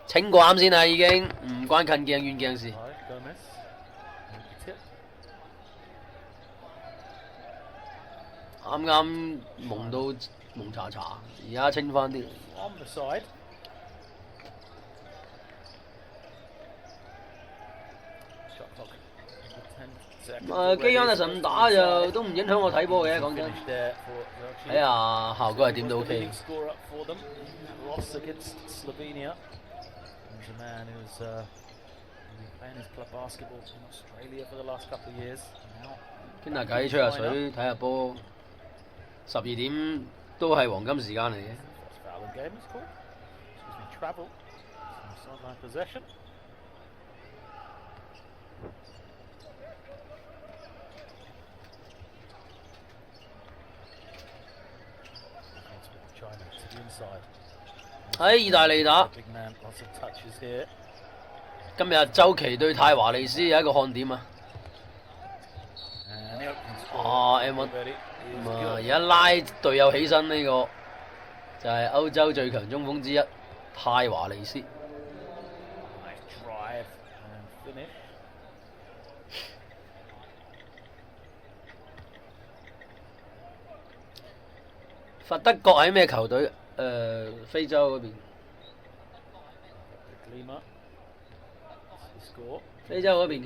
清過啱先啦，已經唔關近鏡遠鏡事。啱啱蒙到蒙查查，而家清翻啲。基安特神打就都唔影響我睇波嘅，講真。睇下效果係點都 OK。傾下偈，吹下水，睇下波。12點都係黃金時間嚟嘅。喺意大利打，今日周琦對泰華利斯有一個看點啊！M1而家拉隊友起身呢個就係歐洲最強中鋒之一泰華利斯。佛德國喺咩球隊？非洲嗰邊。非洲嗰邊。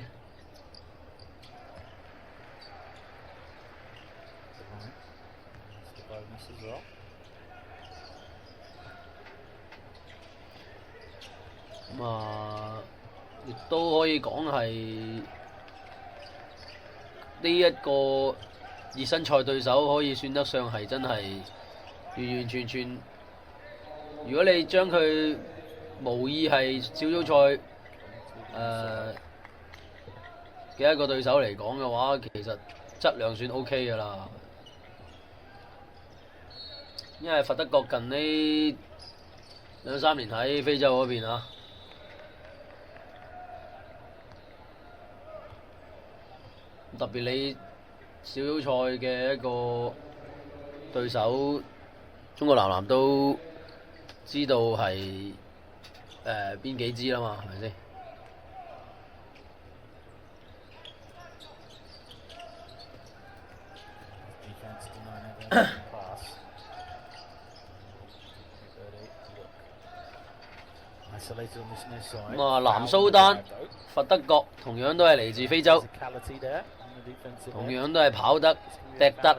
亦都可以講係呢一個熱身賽對手，可以算得上係真係完完全全。如果你將佢無意係小組賽嘅一個對手嚟講嘅話，其實質量算 OK 㗎啦。因為佛德國近呢2-3年喺非洲嗰邊啊，特別你小組賽嘅一個對手，中國男籃都知道係邊幾支啦嘛，係咪先？南蘇丹、佛德國同樣都係嚟自非洲，同樣都係跑得、踢得，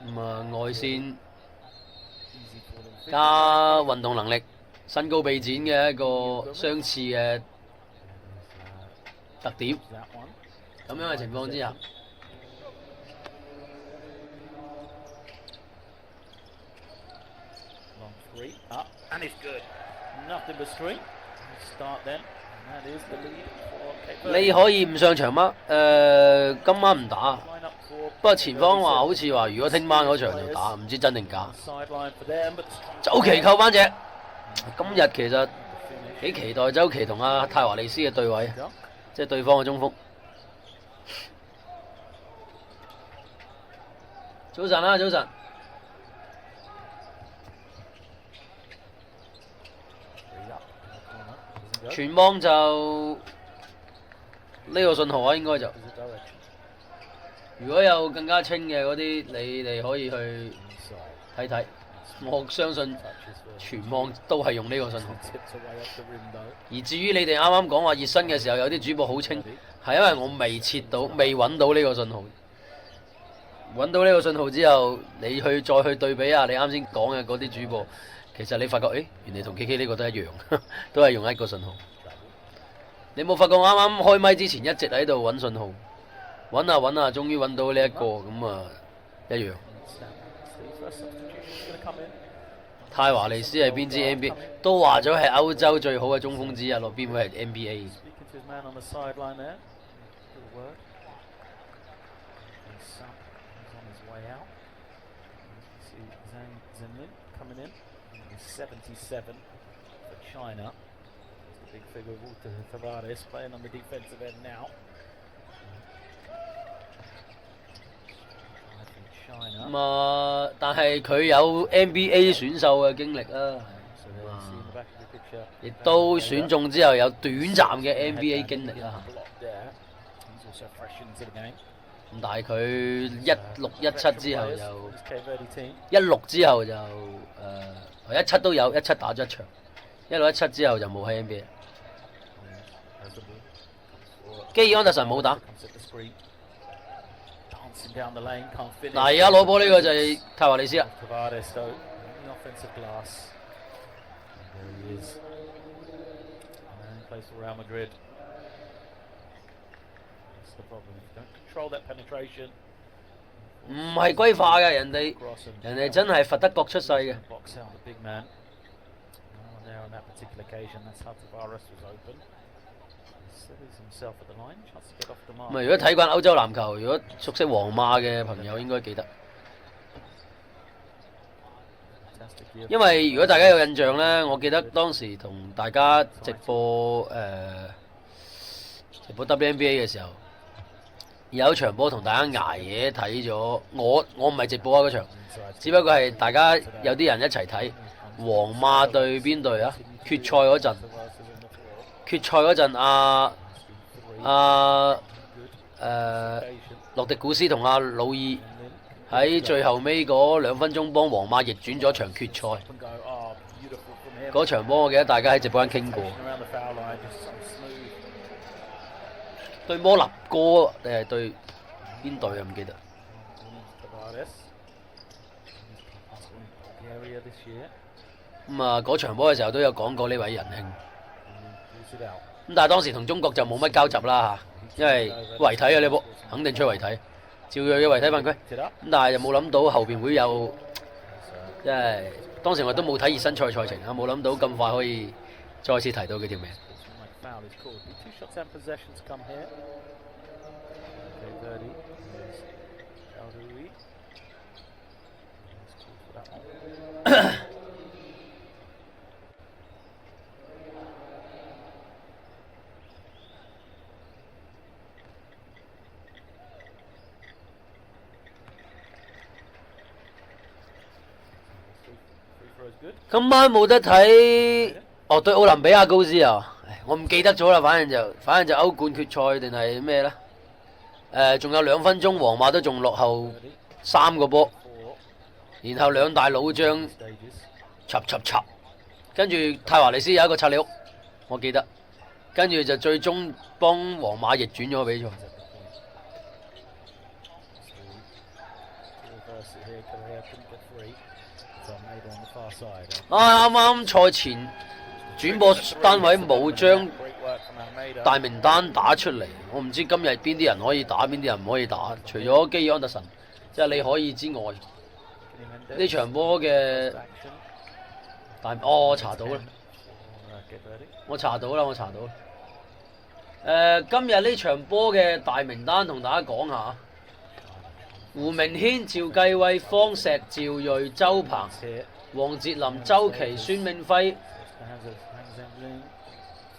外線加運動能力、身高臂展嘅一個相似嘅特點。咁樣嘅情況之下，你可以唔上場嗎？今晚唔打，不過前方話好似話，如果聽晚嗰場就打，唔知真定假。周琦扣翻隻，今日其實幾期待周琦同阿泰華利斯嘅對位，即係對方嘅中鋒。早晨啦，早晨。全網就呢個信號啊，應該就如果有更加清嘅嗰啲，你哋可以去睇睇。我相信全網都係用呢個信號。而至於你哋啱啱講話熱身嘅時候有啲主播好清，係因為我未揾到呢個信號。揾到呢個信號之後，你再去對比下你啱先講嘅嗰啲主播。其實你發覺，原來同 KK 呢個都一樣，都係用一個信號。你冇發覺啱啱開麥之前一直喺度揾信號，揾下，終於揾到呢一個，咁一樣。泰華利斯係邊支 NBA？ 都話咗係歐洲最好嘅中鋒之一咯，邊會係 NBA？77 for China. The big figure Walter Tavares playing on the defensive end now. 但係佢有 NBA 選秀嘅經歷啊。亦都選中之後有短暫嘅 NBA 經歷啦。咁但係佢16-17之後就16之後就17都有17打咗一場，16-17之後就冇喺 NBA。基爾安特臣冇打。嗱，而家攞波呢個就係泰華利斯啦。唔係歸化嘅，人哋真係佛德國出世嘅。咁如果睇慣歐洲籃球，如果熟悉皇馬嘅朋友應該記得，因為如果大家有印象呢，我記得當時同大家直播 WNBA 嘅時候，有場波同大家捱夜睇咗，我唔係直播啊嗰場，只不過係大家有啲人一齊睇皇馬對邊隊啊？決賽嗰陣洛迪古斯同阿魯爾喺最後尾嗰2分鐘幫皇馬逆轉咗場決賽。嗰場波我記得大家喺直播間傾過。對摩納哥定係對邊隊啊？唔記得。咁啊，嗰場波嘅時候都有講過呢位仁兄。咁但係當時同中國就冇乜交集啦嚇，因為遺體啊呢波肯定出遺體，趙睿嘅遺體犯規。咁但係就冇諗到後邊會有，即係當時我都冇睇熱身賽賽程啊，冇諗到咁快可以再次提到佢條名。今晚冇得睇，對奧林比亞高斯啊，我唔記得咗啦，反正就歐冠決賽定係咩呢？仲有2分鐘，皇馬都仲落後3個波，然後兩大老將插，跟住泰華利斯有一個拆你屋，我記得，跟住就最終幫皇馬逆轉咗比賽。啱啱賽前轉播單位冇將大名單打出嚟，我唔知今日邊啲人可以打，邊啲人唔可以打。除咗基爾安特臣，即係你可以之外，呢場波嘅我查到啦，我查到啦。今日呢場波嘅大名單同大家講下：胡明軒、趙繼偉、方石、趙睿、周鵬、黃哲林、周琦、孫銘輝、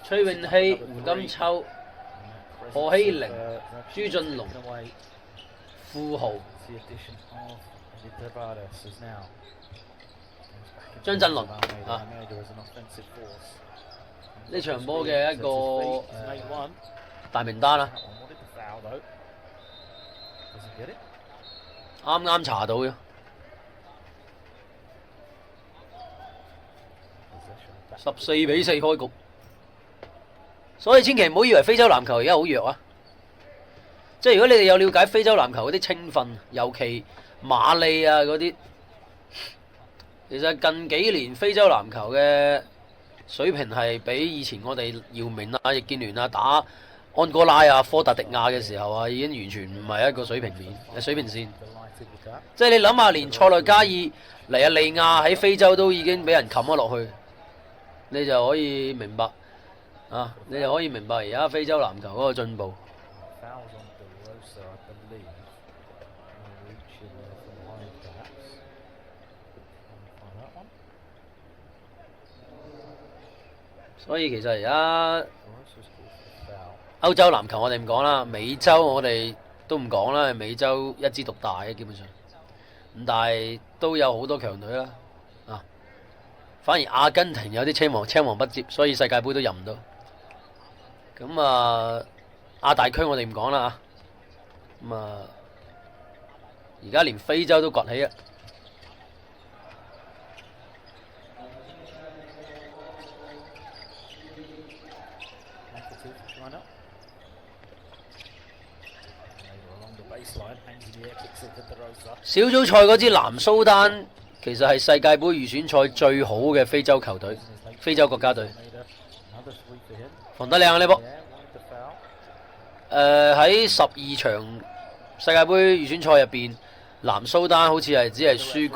崔永熙、胡金秋、何希玲、朱俊龍、富豪、張振倫啊！呢場波嘅一個大名單啦，啱啱查到嘅。14-4開局，所以千祈唔好以為非洲籃球而家好弱啊！即係如果你哋有了解非洲籃球嗰啲青訓，尤其馬利啊嗰啲，其實近幾年非洲籃球嘅水平係比以前我哋姚明啊、易建聯啊打安哥拉啊、科特迪亞嘅時候啊，已經完全唔係一個水平線。即係你諗下，連塞內加爾、尼日利亞喺非洲都已經俾人冚咗落去。你就可以明白而家非洲籃球嗰個進步。所以其實而家歐洲籃球我哋唔講啦，美洲我哋都唔講啦，美洲一枝獨大嘅基本上，咁但係都有好多強隊啦。反而阿根廷有啲青黃不接，所以世界盃都入唔到。咁啊，亞大區我哋唔講啦嚇。咁啊，而家連非洲都崛起啊！小組賽嗰支南蘇丹其實係世界盃預選賽最好嘅非洲球隊，非洲國家隊。防得靚啊呢波！喺12場世界盃預選賽入邊，南蘇丹好似係只係輸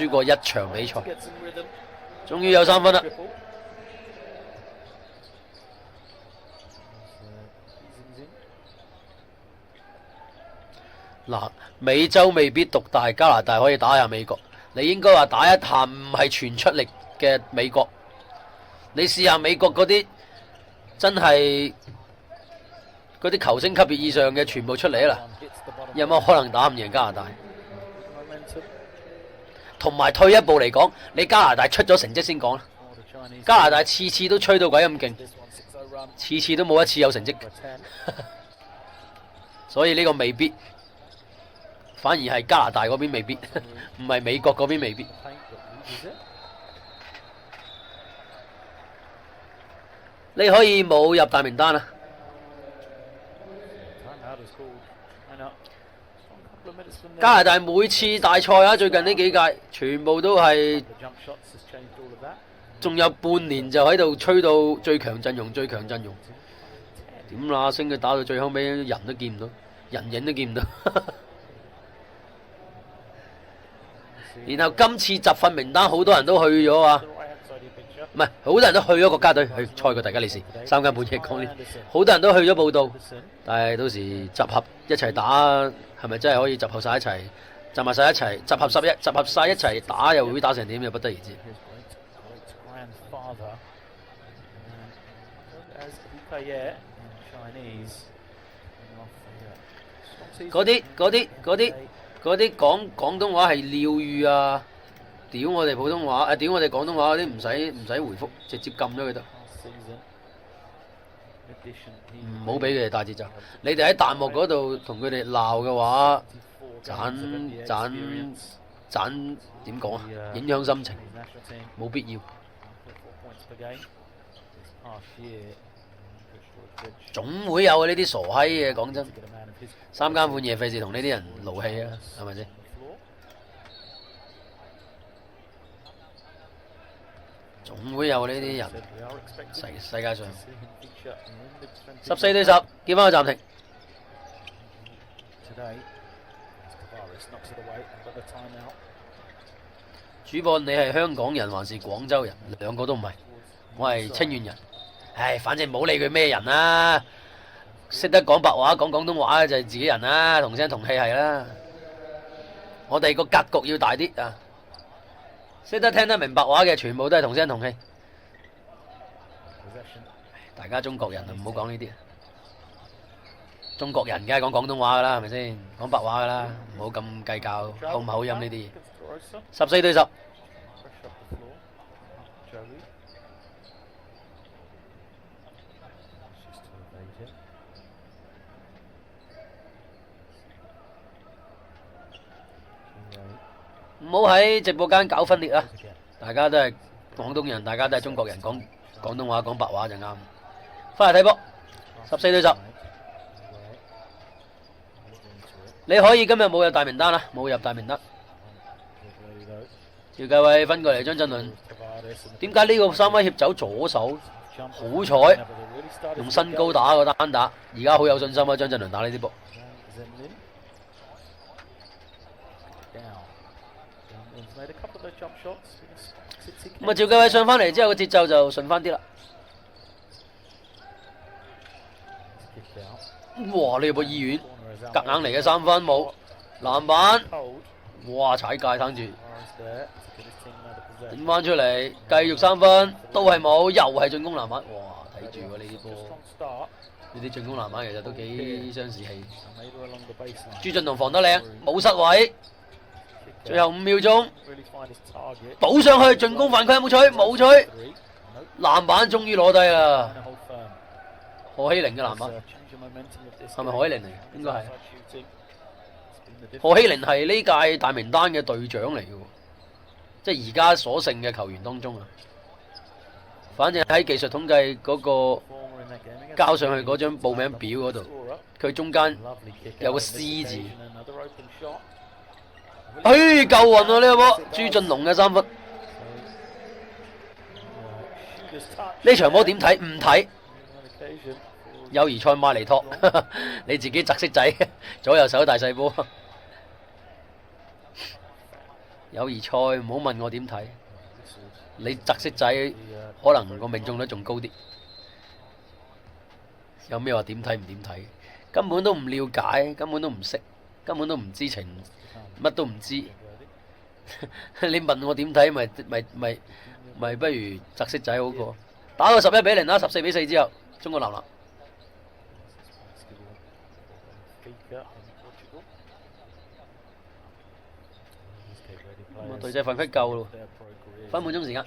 過1場比賽，終於有3分啦！嗱，美洲未必獨大，加拿大可以打下美國。你應該話打一下唔係全出力嘅美國。你試下美國嗰啲真係嗰啲球星級別以上嘅全部出嚟啦，有乜可能打唔贏加拿大？同埋退一步嚟講，你加拿大出咗成績先講啦。加拿大次次都吹到鬼咁勁，次次都冇一次有成績，所以呢個未必。反而係加拿大嗰邊未必，唔係美國嗰邊未必。你可以冇入大名單啊！加拿大每次大賽啊，最近呢幾屆全部都係，仲有半年就喺度吹到最強陣容，點啦？升佢打到最後尾，人都見唔到，人影都見唔到。然後今次集訓名單好多人都去咗啊，唔係好多人都去咗國家隊去賽過大家利是3更半夜講呢，好多人都去咗報到，但係到時集合一齊打係咪真係可以集合晒一齊，集埋晒一齊，集合晒一齊打又會打成點，又不得而知。嗰啲講廣東話係廖語啊，屌我哋普通話，屌我哋廣東話嗰啲唔使回覆，直接撳咗佢得。唔好俾佢哋帶節奏。你哋喺彈幕嗰度同佢哋鬧嘅話，盞點講啊？影響心情，冇必要。總會有呢啲傻閪嘅，講真。3更半夜費事同呢啲人勞氣啊，係咪先？總會有呢啲人，世界上14對10，見翻個暫停。主播，你係香港人還是廣州人？兩個都唔係，我係清遠人。唉，反正冇理佢咩人啦。識得講白話講廣東話就係自己人啦，同聲同氣係啦。我哋個格局要大啲啊！識得聽得明白話嘅全部都係同聲同氣。大家中國人啊，唔好講呢啲。中國人梗係講廣東話噶啦，係咪先？講白話噶啦，唔好咁計較口唔口音呢啲嘢。14對10。唔好喺直播間搞分裂啊！大家都係廣東人，大家都係中國人，講廣東話講白話就啱。翻嚟睇波，14對10。你可以今日冇入大名單啦，冇入大名單。趙繼偉分過嚟，張振倫。點解呢個三威脅走左手？好彩用身高打個單打，而家好有信心啊！張振倫打呢啲波。咁啊，趙繼偉上翻嚟之後，個節奏就順翻啲啦。哇！呢個醫院夾硬嚟嘅3分冇籃板，哇！踩界撐住，點翻出嚟，繼續3分都係冇，又係進攻籃板，哇！睇住喎呢啲波，呢啲進攻籃板其實都幾傷士氣。朱俊龍防得靚，冇失位。最後5秒鐘，補上去進攻犯規有冇取？冇取。籃板終於攞低啦。何希玲嘅籃板係咪何希玲嚟？應該係。何希玲係呢屆大名單嘅隊長嚟嘅喎，即係而家所剩嘅球員當中啊。反正喺技術統計嗰個交上去嗰張報名表嗰度，佢中間有個 C 字。夠運啊！呢個波，朱俊龍嘅3分。呢場波點睇？唔睇。友誼賽馬尼托，你自己擲色仔，左右手大細波。友誼賽唔好問我點睇，你擲色仔可能個命中率仲高啲。有咩話點睇唔點睇？根本都唔了解，根本都唔識，根本都唔知情，乜都唔知。你問我點睇，咪不如擲色仔好過。打到11-0啦，14-4之後，中國男籃。隊制犯規夠咯，分半鐘時間。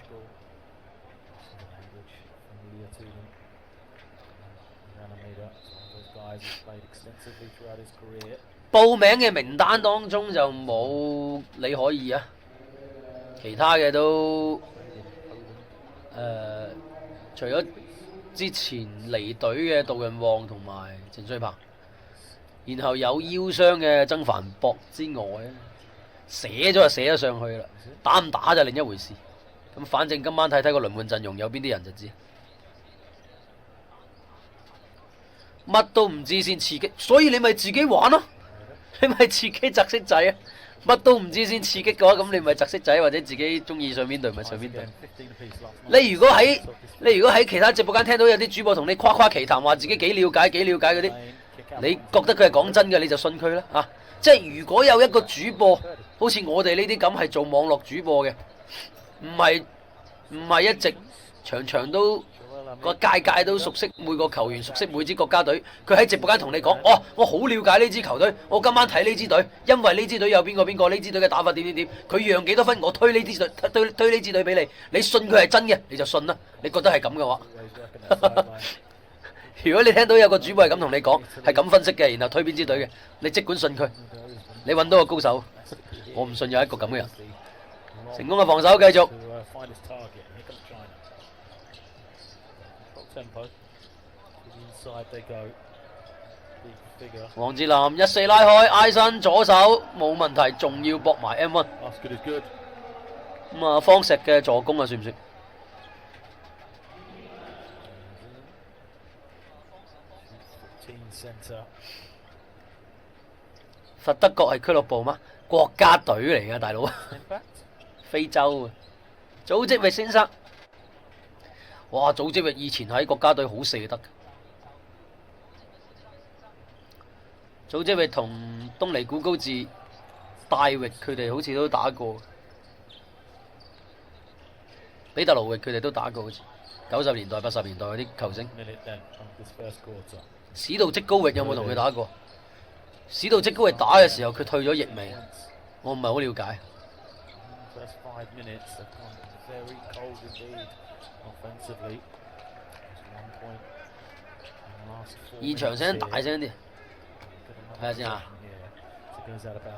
報名嘅名單當中就冇李可義啊，其他嘅都除咗之前離隊嘅杜潤旺同埋陳瑞鵬，然後有腰傷嘅曾凡博之外咧，寫咗就寫咗上去啦，打唔打就另一回事。咁反正今晚睇睇個輪換陣容有邊啲人就知。乜都唔知先刺激，所以你咪自己玩咯，你咪自己擲色仔啊！乜都唔知先刺激嘅話，咁你咪擲色仔或者自己中意上邊隊咪上邊隊。你如果喺其他直播間聽到有啲主播同你誇誇其談，話自己幾了解嗰啲，你覺得佢係講真嘅你就信佢啦嚇。即係如果有一個主播好似我哋呢啲咁係做網絡主播嘅，唔係一直場都個屆都熟悉每個球員，熟悉每支國家隊。佢喺直播間同你講，我好了解呢支球隊，我今晚睇呢支隊，因為呢支隊有邊個，呢支隊嘅打法點，佢讓幾多分，我推呢支隊，推呢支隊俾你，你信佢係真嘅，你就信啦。你覺得係咁嘅話，如果你聽到有個主播係咁同你講，係咁分析嘅，然後推邊支隊嘅，你即管信佢。你揾到個高手，我唔信有一個咁嘅人。成功嘅防守繼續。黃志南1-4拉開，挨身左手冇問題，仲要搏埋 M1。咁啊，方石嘅助攻啊，算唔算？佛德國係俱樂部嗎？國家隊嚟㗎，大佬。非洲啊，組織域先生。哇！組織域以前喺國家隊好射得。組織域同東尼古高治、戴域佢哋好似都打過。比特盧域佢哋都打過，好似90年代、80年代嗰啲球星。史道積高域有冇同佢打過？史道積高域打嘅時候，佢退咗役未？我唔係好了解。現場聲大聲啲，睇下先啊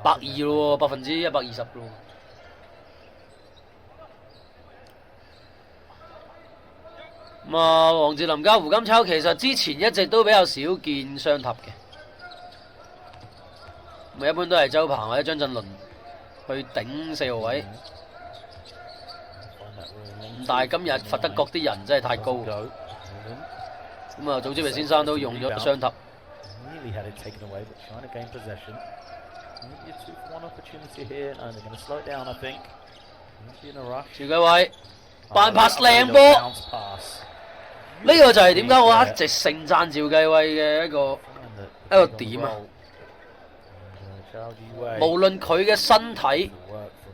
！120咯，120%咯。咁啊，黃志林加胡金秋其實之前一直都比較少見雙塔嘅，咪一般都係周鵬或者張鎮麟去頂4號位。但係今日佛德國啲人真係太高，咁啊，組織域先生都用咗雙塔。趙繼偉扮拍靚波，呢個就係點解我一直盛讚趙繼偉嘅一個點啊！無論佢嘅身體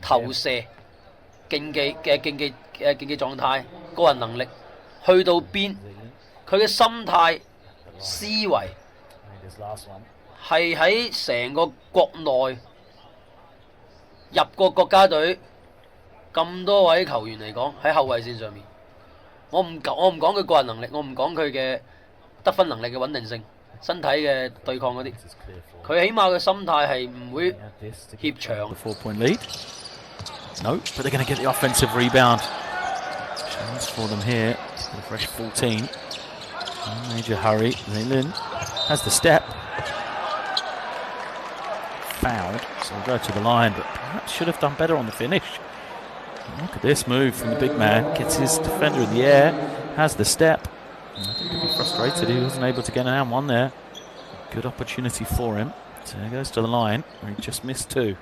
投射、競技狀態、個人能力去到邊，佢嘅心態、思維係喺成個國內入過國家隊咁多位球員嚟講，喺後衞線上面，我唔講佢個人能力，我唔講佢嘅得分能力嘅穩定性、身體嘅對抗嗰啲，佢起碼嘅心態係唔會怯場。4-point lead. No, but they're going to get the offensive rebound. Chance for them here. A fresh 14. No major hurry. Leilin has the step. Fouled, so we'll go to the line, but perhaps should have done better on the finish. Look at this move from the big man. Gets his defender in the air, has the step. I think he'll be frustrated he wasn't able to get an and one there. Good opportunity for him. So he goes to the line, where he just missed two.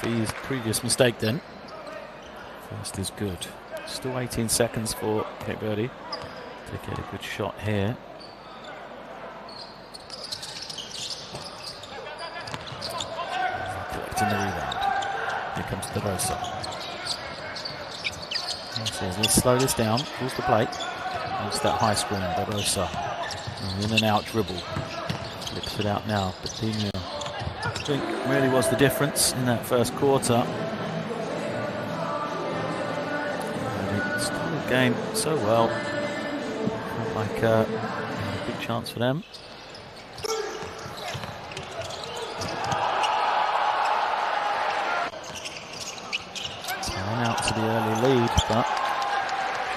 His previous mistake then. First is good. Still 18 seconds for Cape Verde to get a good shot here. Collecting the rebound. Here comes De Rosa. So let's slow this down. Pulls the plate. Makes that high screen. De Rosa. In and out dribble. Flips it out now. Coutinho. I think really was the difference in that first quarter. They started the game so well. Felt like a big chance for them. Time out to the early lead, but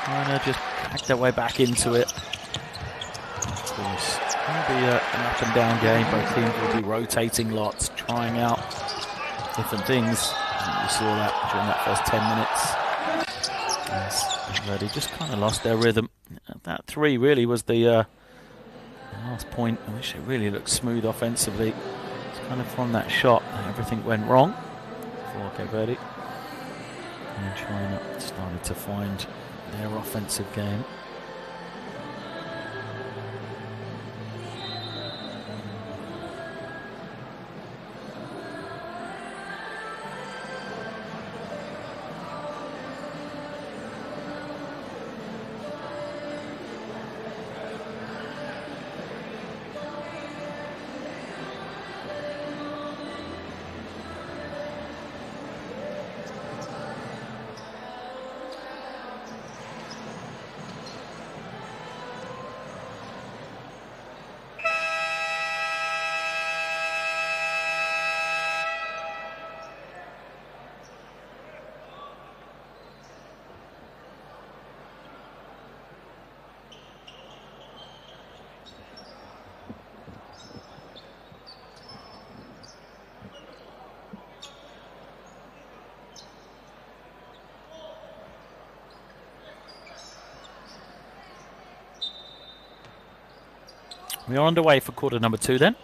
China just hacked their way back into it. Of course. It'll be an up and down game. Both teams will be rotating lots, trying out different things. And we saw that during that first 10 minutes. They just kind of lost their rhythm. That three really was the last point. I wish it really looked smooth offensively. It's kind of from that shot that everything went wrong for Cape Verde. And China started to find their offensive game. We are underway for quarter number two then.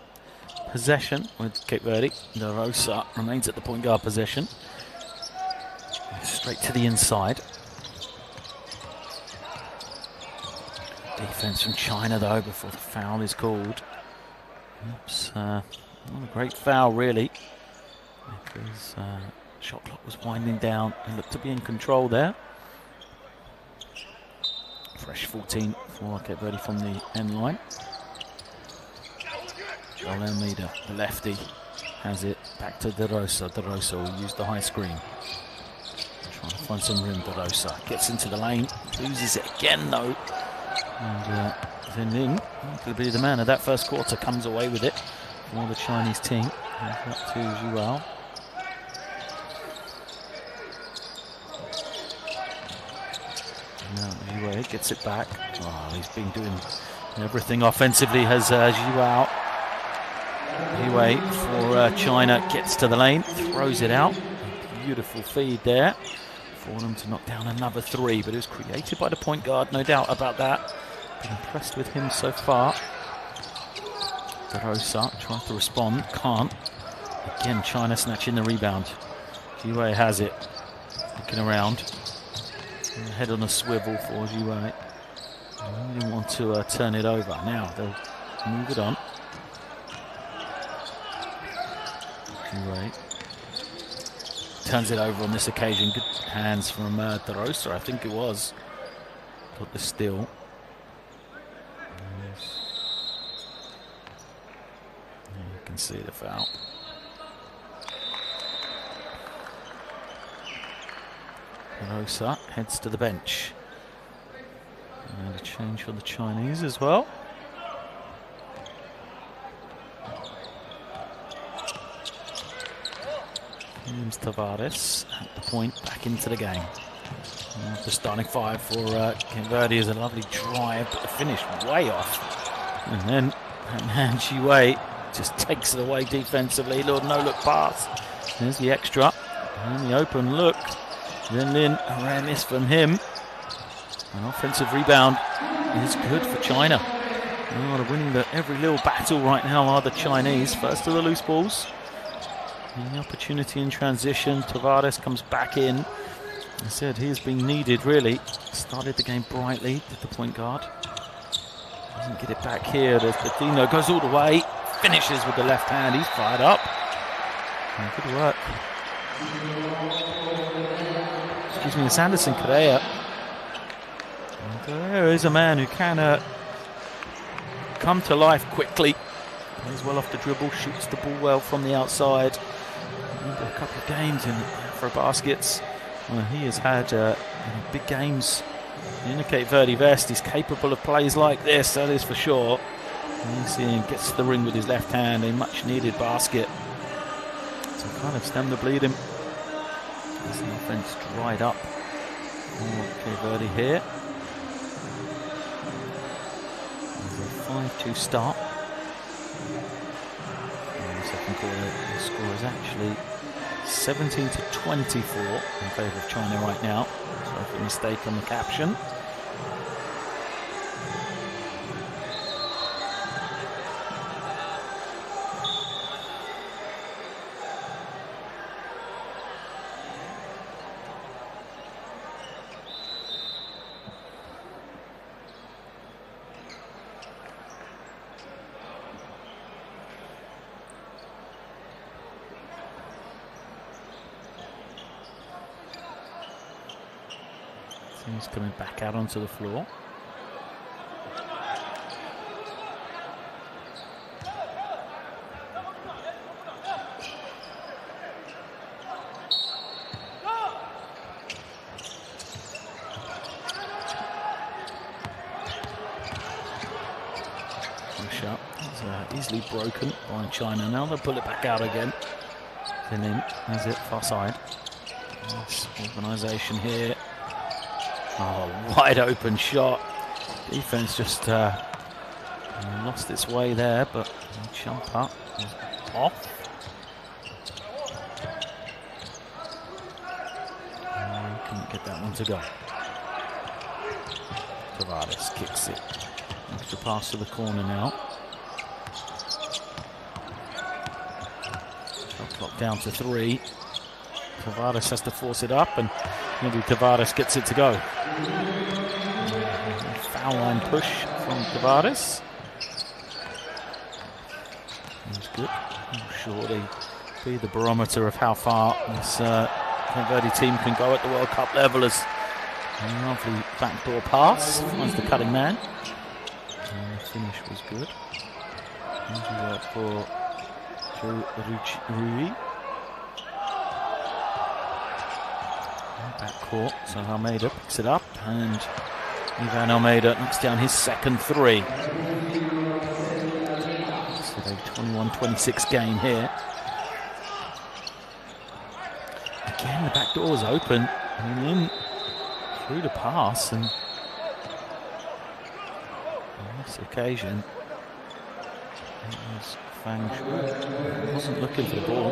Possession with Cape Verde. De Rosa remains at the point guard position. Straight to the inside. Defense from China though before the foul is called. Oops, not a great foul really. Because shot clock was winding down and looked to be in control there. Fresh 14 for Cape Verde from the end line. Joel Almeida, the lefty, has it back to De Rosa. De Rosa will use the high screen. Trying to find some room. De Rosa gets into the lane, loses it again though. And Zinling, could be the man of that first quarter, comes away with it for the Chinese team. Up to Zhuao. Now Zhuao gets it back. Oh, he's been doing everything offensively, has Zhuao. Anyway, for China, gets to the lane, throws it out. Beautiful feed there for them to knock down another three, but it was created by the point guard, no doubt about that. Been impressed with him so far. De Rosa trying to respond, can't. Again, China snatching the rebound. Jiwei has it, looking around. Head on a swivel for Jiwei. Really want to turn it over. Now they'll move it on. turns it over on this occasion. Good hands from De Rosa, I think it was. Got the steal. You can see the foul. De Rosa heads to the bench. And a change for the Chinese as well. James Tavares at the point, back into the game. The starting five for Cabo Verde is a lovely drive, but the finish way off. And then man, Wei just takes it away defensively. Lord, no look pass. There's the extra. And the open look. Then Lin, a rare miss from him. An offensive rebound is good for China. They're winning every little battle right now are the Chinese. First to the loose balls. And the opportunity in transition. Tavares comes back in. I said he's been needed really. Started the game brightly. Did the point guard. Doesn't get it back here. There's Patino. Goes all the way. Finishes with the left hand. He's fired up. And good work. Excuse me, it's Anderson Correa. There is a man who can come to life quickly. Plays well off the dribble, shoots the ball well from the outside. A couple of games in for baskets. Well, he has had big games in the Cape Verde vest. He's capable of plays like this, that is for sure. And you see him gets to the ring with his left hand, a much needed basket. To kind of stem the bleeding. As the offense dried up for Cape Verde here. 5-2 start. In the second quarter, the score is actually 17-24 in favour of China right now. Sorry for the mistake on the caption. He's coming back out onto the floor. Shot is easily broken by China. Now they'll pull it back out again. Then in, as it far side. Nice organisation here. Oh, wide open shot. Defense just lost its way there, but the jumper is off. Couldn't get that one to go. Tavares kicks it. Extra pass to the corner now. Shot clock down to 3. Tavares has to force it up, and maybe Tavares gets it to go. Foul line push from Tavares. That's good. I'll surely be the barometer of how far this Cape Verde team can go at the World Cup level. As a lovely backdoor pass finds the cutting man. And the finish was good. Easy work for Rui. Back court, so Almeida picks it up, and Ivan Almeida knocks down his second 3. It's a 21-26 game here. Again, the back door was open, and in through the pass, and on this occasion, it was Fang Shui. He wasn't looking for the ball.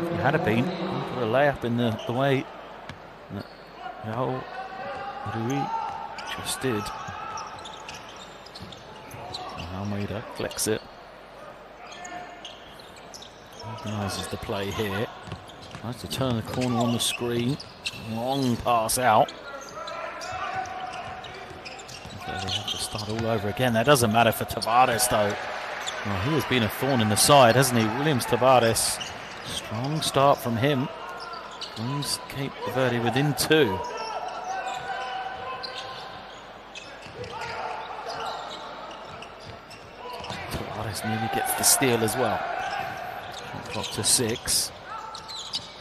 If he had been, he put a layup in the way. No, Rui just did. Almeida collects it. Organises the play here. Tries to turn the corner on the screen. Long pass out. So they have to start all over again. That doesn't matter for Tavares though. Well, he has been a thorn in the side, hasn't he? Williams Tavares. Strong start from him. Brings Cape Verde within 2. Tavares nearly gets the steal as well. Shot clock to 6.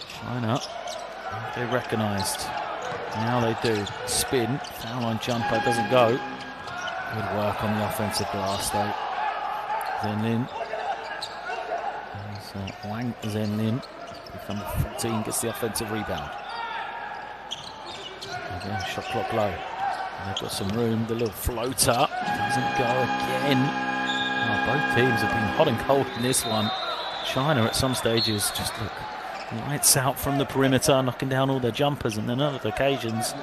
China, they recognised. Now they do. Spin, foul line jumper, doesn't go. Good work on the offensive glass though. Zenlin. Wang Zenlin, number 14, gets the offensive rebound. Again, shot clock low. And they've got some room. The little floater doesn't go again. Oh, both teams have been hot and cold in this one. China at some stages just look lights out from the perimeter, knocking down all their jumpers, and then on other occasions,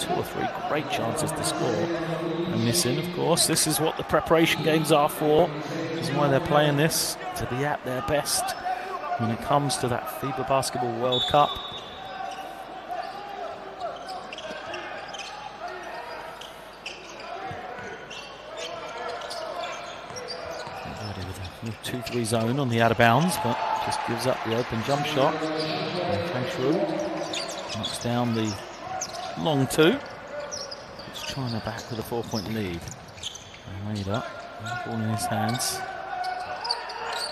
2 or 3 great chances to score. And missing, of course. This is what the preparation games are for. This is why they're playing this, to be at their best when it comes to that FIBA Basketball World Cup. With a 2-3 zone on the out of bounds, but just gives up the open jump shot. And knocks down the long 2. It's China back with a 4-point lead. Almeida, ball in his hands.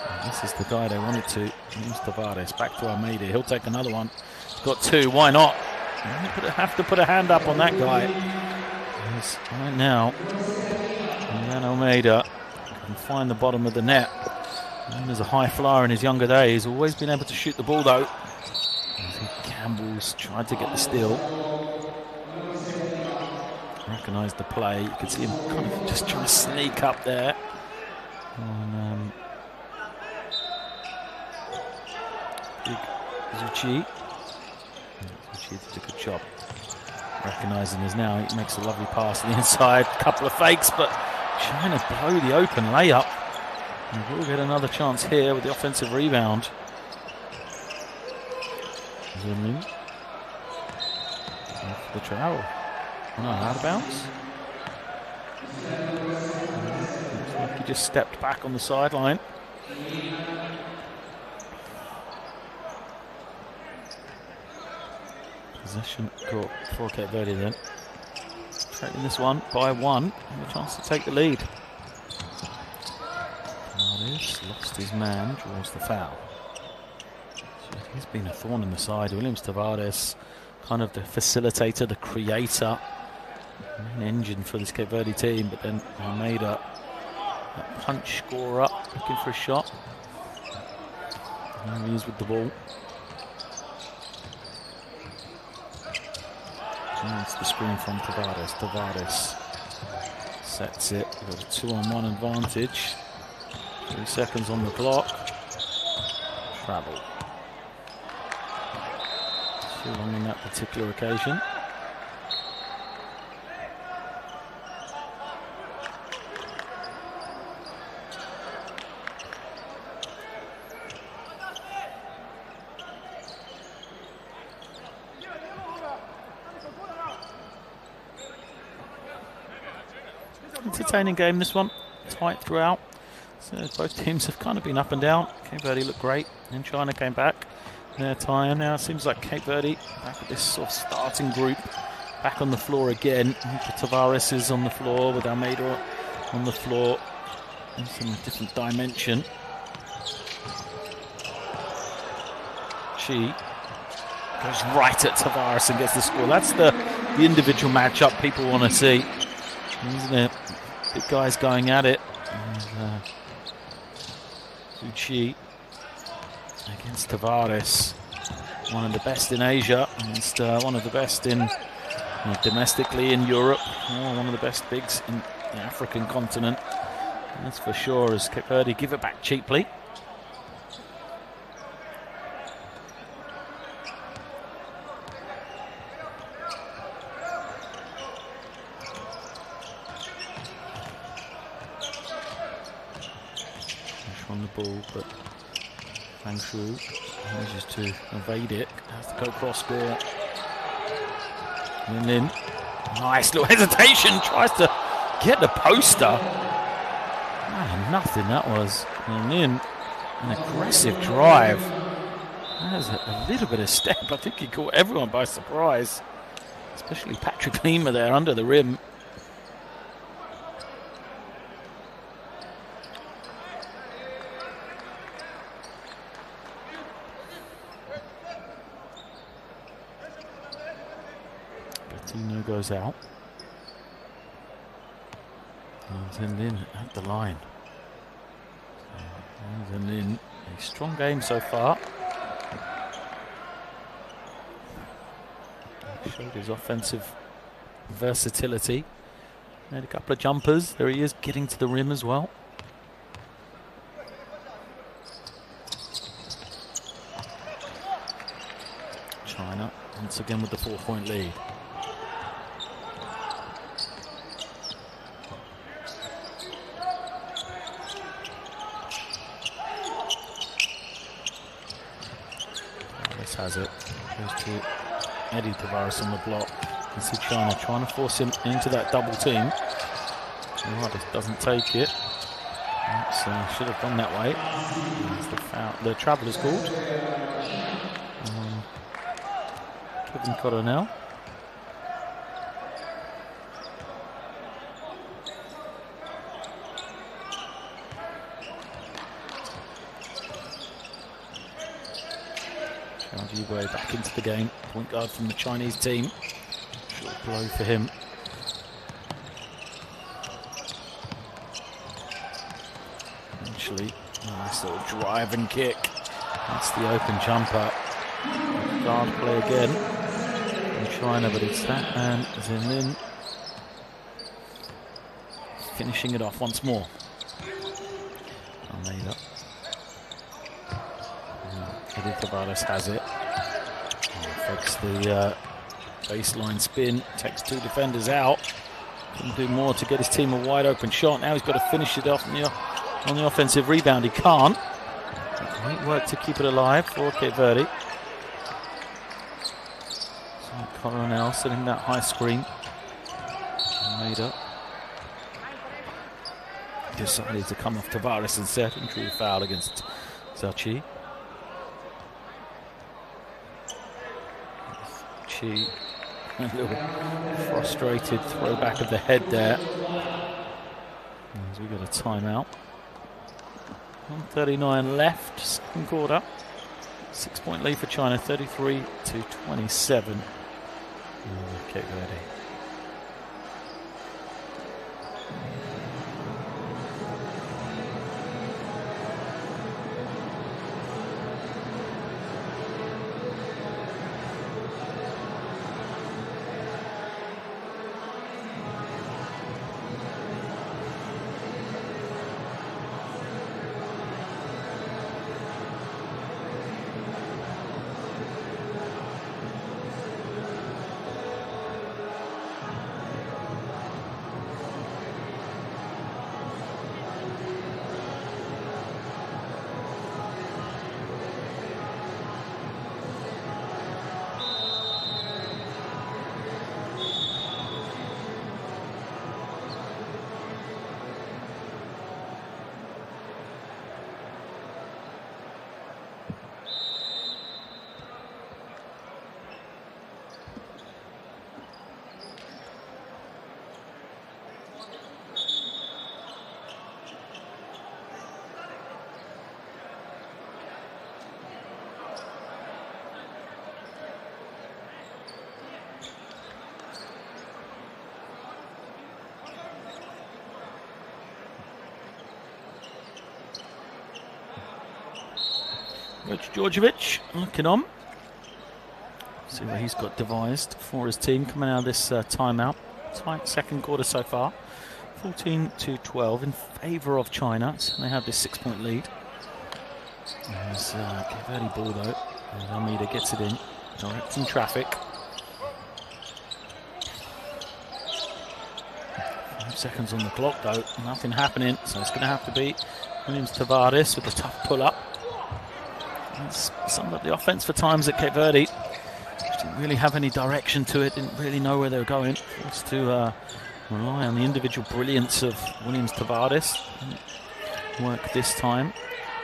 And this is the guy they wanted to. James Tavares back to Almeida. He'll take another one. He's got 2. Why not? You have to put a hand up on that guy. Yes, right now, and then Almeida can find the bottom of the net. And as a high flyer in his younger days, always been able to shoot the ball though. Campbell's tried to get the steal. Recognised the play. You can see him kind of just trying to sneak up there. On Big Zucchi. Zucchi did a good job recognising us now. He makes a lovely pass to the inside. Couple of fakes, but China blow the open layup. And we'll get another chance here with the offensive rebound. Zoom off the travel. No, out of bounds. Looks like he just stepped back on the sideline. Possession caught for Cape Verde then. Trailing this one by 1 and a chance to take the lead. Tavares lost his man, draws the foul. So he's been a thorn in the side. Williams Tavares, kind of the facilitator, the creator, main engine for this Cape Verde team, but then Almeida, a punch scorer, looking for a shot. And he's with the ball. And it's the screen from Tavares. Tavares sets it. We've got a 2-on-1 advantage. 3 seconds on the clock. Travel. Too long on that particular occasion. Entertaining game, this one. Tight throughout. So both teams have kind of been up and down. Cape Verde looked great, and China came back. They're tying now. It seems like Cape Verde back at this sort of starting group, back on the floor again. Tavares is on the floor with Almeida on the floor. It's in a different dimension. She goes right at Tavares and gets the score. That's the individual matchup people want to see, isn't it? Big guys going at it. And, Zucchi against Tavares, one of the best in Asia, against one of the best in domestically in Europe, one of the best bigs in the African continent. And that's for sure, as Cape Verde give it back cheaply. On the ball, but Fang Shu manages to evade it. Has to go cross court. And then nice little hesitation, tries to get the poster. Nothing that was. And then an aggressive drive. has a little bit of step. I think he caught everyone by surprise, especially Patrick Lima there under the rim. Bettino goes out. And in at the line. And in a strong game so far. Showed his offensive versatility. Made a couple of jumpers. There he is, getting to the rim as well. China once again with the 4-point lead. Has it. Goes to Eddie Tavares on the block. You can see China trying to force him into that double team. Tavares doesn't take it. Should have gone that way. That's the foul. The travel is called. Kevin Coronel. Back into the game, point guard from the Chinese team. Short blow for him. Eventually, nice little drive and kick. That's the open jumper. Guard play again in China, but it's that man Zenin finishing it off once more. Almeida. Eddie Tavares has it. Fakes the baseline spin, takes two defenders out. Couldn't do more to get his team a wide open shot. Now he's got to finish it off on the offensive rebound. He can't. Great work to keep it alive for Cape Verde. So Coronel setting that high screen. Almeida decided to come off Tavares instead and drew a foul against Zachi. A little frustrated throwback of the head there. As we got a timeout. 1:39 left, second quarter. 6-point lead for China, 33-27. Cape Verde. Coach Djordjevic looking on. See what he's got devised for his team coming out of this timeout. Tight second quarter so far. 14-12 in favour of China. So they have this 6-point lead. There's Cape Verde ball though. And Almeida gets it in. Directing traffic. 5 seconds on the clock though. Nothing happening. So it's going to have to be Williams Tavares with a tough pull up. It's summed up the offense for times at Cape Verde. Didn't really have any direction to it, didn't really know where they were going. Forced to rely on the individual brilliance of Williams Tavares. Didn't work this time.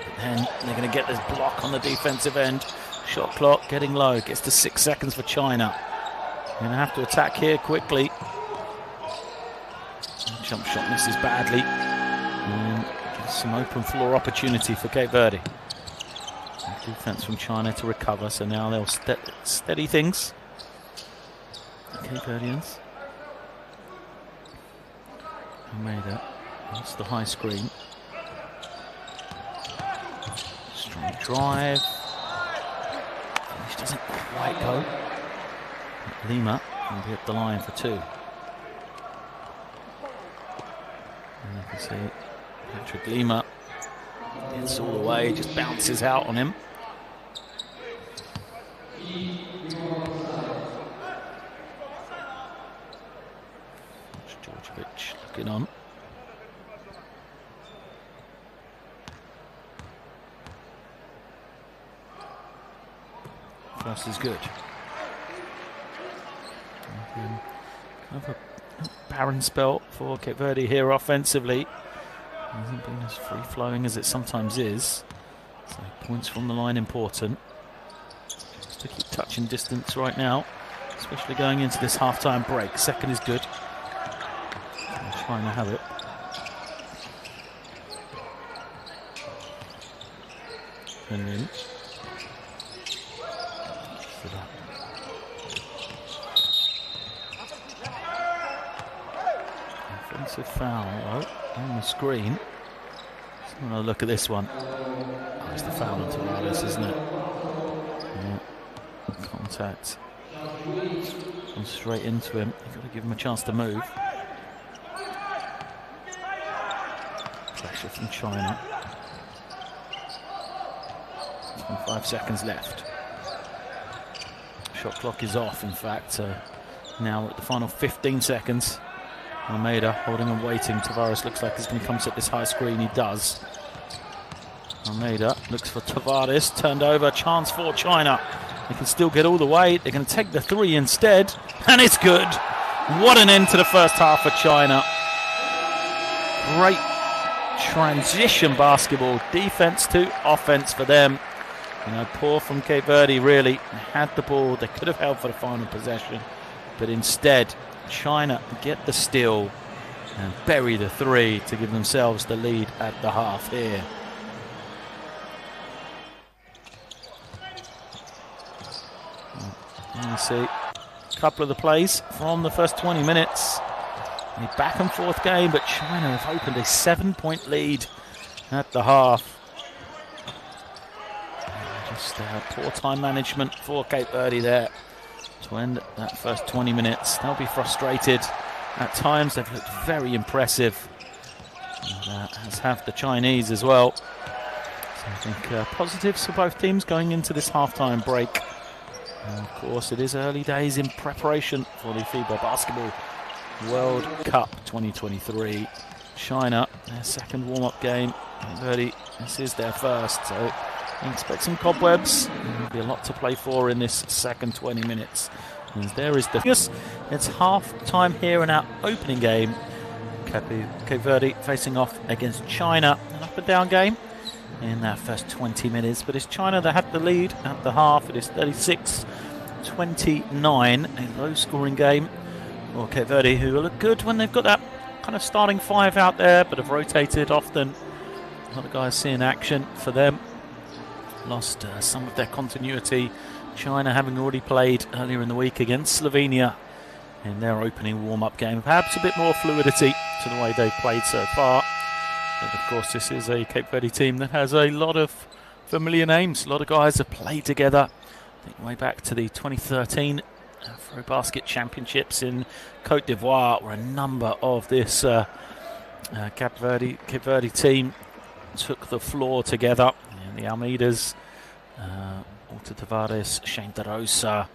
But then they're going to get this block on the defensive end. Shot clock getting low. Gets to 6 seconds for China. Going to have to attack here quickly. Jump shot misses badly. And some open floor opportunity for Cape Verde. Defense from China to recover, so now they'll steady things. Cape Verdeans. Almeida. That's the high screen. Strong drive. Finish doesn't quite go. Lima will be at the line for 2. And you can see Patrick Lima gets all the way, just bounces out on him. Georgievich looking on. First is good. Kind of a barren spell for Cape Verde here offensively. Hasn't been as free-flowing as it sometimes is. So points from the line important. Just to keep touching distance right now, especially going into this half-time break. Second is good. Trying to have it. And in. Offensive foul on the screen. Let's have a look at this one. Oh, it's the foul on Tavares, isn't it? Yeah. Contact. Gone straight into him. You've got to give him a chance to move. Pressure from China. 25 seconds left. Shot clock is off, in fact. Now at the final 15 seconds. Almeida holding and waiting. Tavares looks like he's going to come set this high screen. He does. Almeida looks for Tavares. Turned over. Chance for China. They can still get all the way. They're going to take the 3 instead. And it's good. What an end to the first half for China. Great transition basketball. Defense to offense for them. Poor from Cape Verde, really. They had the ball. They could have held for the final possession. But instead, China get the steal and bury the 3 to give themselves the lead at the half here. And you see a couple of the plays from the first 20 minutes. A back and forth game, but China have opened a 7-point lead at the half. Just poor time management for Cape Verde there to end that first 20 minutes. They'll be frustrated at times. They've looked very impressive, and as have the Chinese as well. So I think positives for both teams going into this halftime break. And of course, it is early days in preparation for the FIBA Basketball World Cup 2023. China, their second warm-up game. Verde, this is their first, so expect some cobwebs. There'll be a lot to play for in this second 20 minutes. And there is the... It's half-time here in our opening game. Cape Verde facing off against China. An up-and-down game in that first 20 minutes. But it's China that had the lead at the half. It is 36-29. A low-scoring game for Cape Verde, who look good when they've got that kind of starting 5 out there, but have rotated often. A lot of guys seeing action for them. Lost some of their continuity. China having already played earlier in the week against Slovenia in their opening warm-up game. Perhaps a bit more fluidity to the way they've played so far. But of course, this is a Cape Verde team that has a lot of familiar names. A lot of guys have played together. I think way back to the 2013 Afrobasket Championships in Cote d'Ivoire, where a number of this Cape Verde team took the floor together. And the Almeidas, Walter Tavares, Shane DeRosa,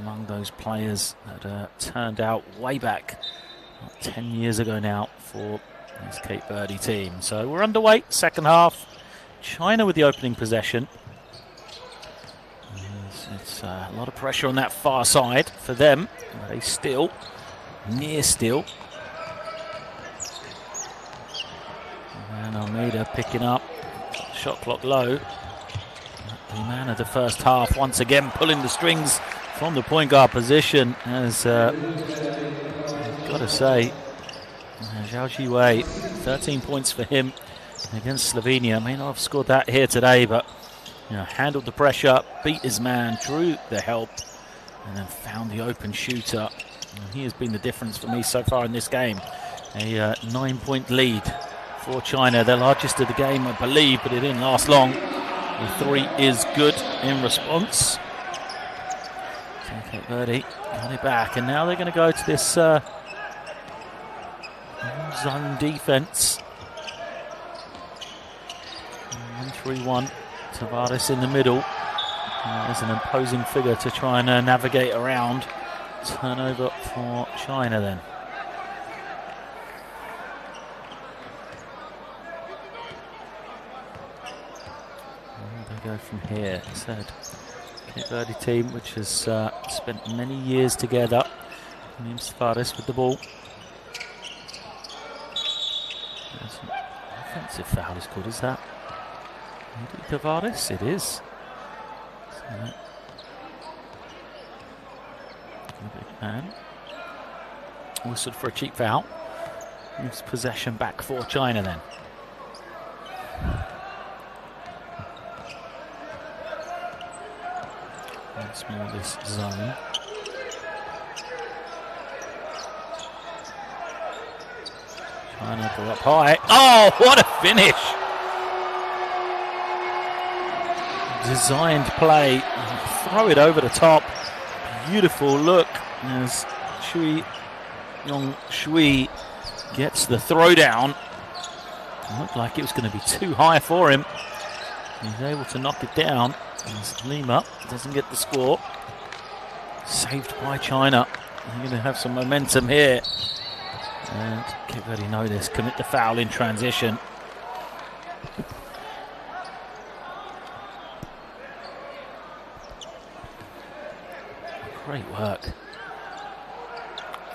among those players that turned out way back 10 years ago now for this Cape Verde team. So we're underway, second half. China with the opening possession. It's a lot of pressure on that far side for them. They still, near still. And Almeida picking up. Shot clock low. the man of the first half, once again pulling the strings from the point guard position. As I've got to say, Zhao Jiwei, 13 points for him against Slovenia. May not have scored that here today, but handled the pressure, beat his man, drew the help, and then found the open shooter. And he has been the difference for me so far in this game. A 9-point lead for China, their largest of the game, I believe, but it didn't last long. The three is good in response. So Cape Verde got it back, and now they're going to go to this zone defense. 1-3-1. Tavares in the middle. There's an imposing figure to try and navigate around. Turnover for China then. Where do they go from here? Said Cape Verde team, which has spent many years together. Name's Tavares with the ball. There's an offensive foul is called, is that? Tavares, it is. Big man. Whistled for a cheap foul. Moves possession back for China then. Once more this zone. China go up high. Oh, what a finish! Designed play, throw it over the top. Beautiful look as Shui Yong Shui gets the throwdown. Looked like it was going to be too high for him. He's able to knock it down. As Lima doesn't get the score. Saved by China. They're going to have some momentum here. And Cape Verde know this. Commit the foul in transition. Great work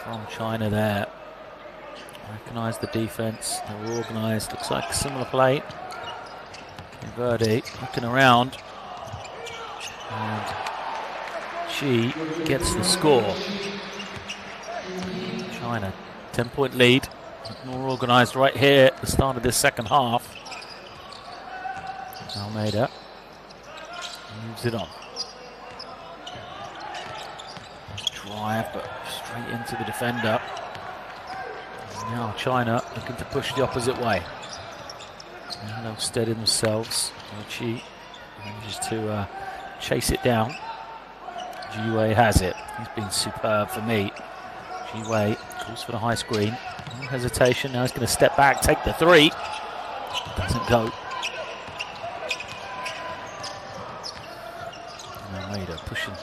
from China there. Recognise the defence. They're organised. Looks like a similar play. Cape Verde looking around. And she gets the score. China, 10-point lead. More organised right here at the start of this second half. Almeida moves it on. Drive, but straight into the defender. Now China looking to push the opposite way. And they'll steady themselves. Chi manages to chase it down. Jiwei has it. He's been superb for me. Jiwei calls for the high screen. No hesitation. Now he's going to step back, take the three. Doesn't go. Almeida pushing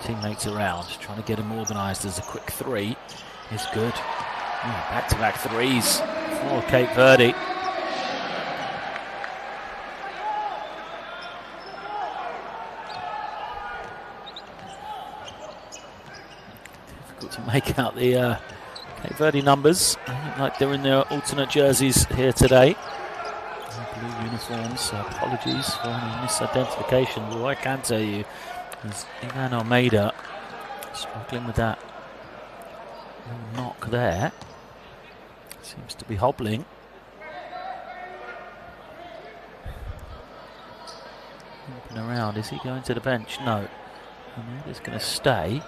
teammates around, trying to get him organised as a quick three is good. Back-to-back threes for Cape Verde. Difficult to make out the Cape Verde numbers. They look like they're in their alternate jerseys here today. Blue uniforms. Apologies for any misidentification, but what I can tell you is Ivan Almeida struggling with that knock there. Seems to be hobbling. Looking around, is he going to the bench? No. Almeida's going to stay.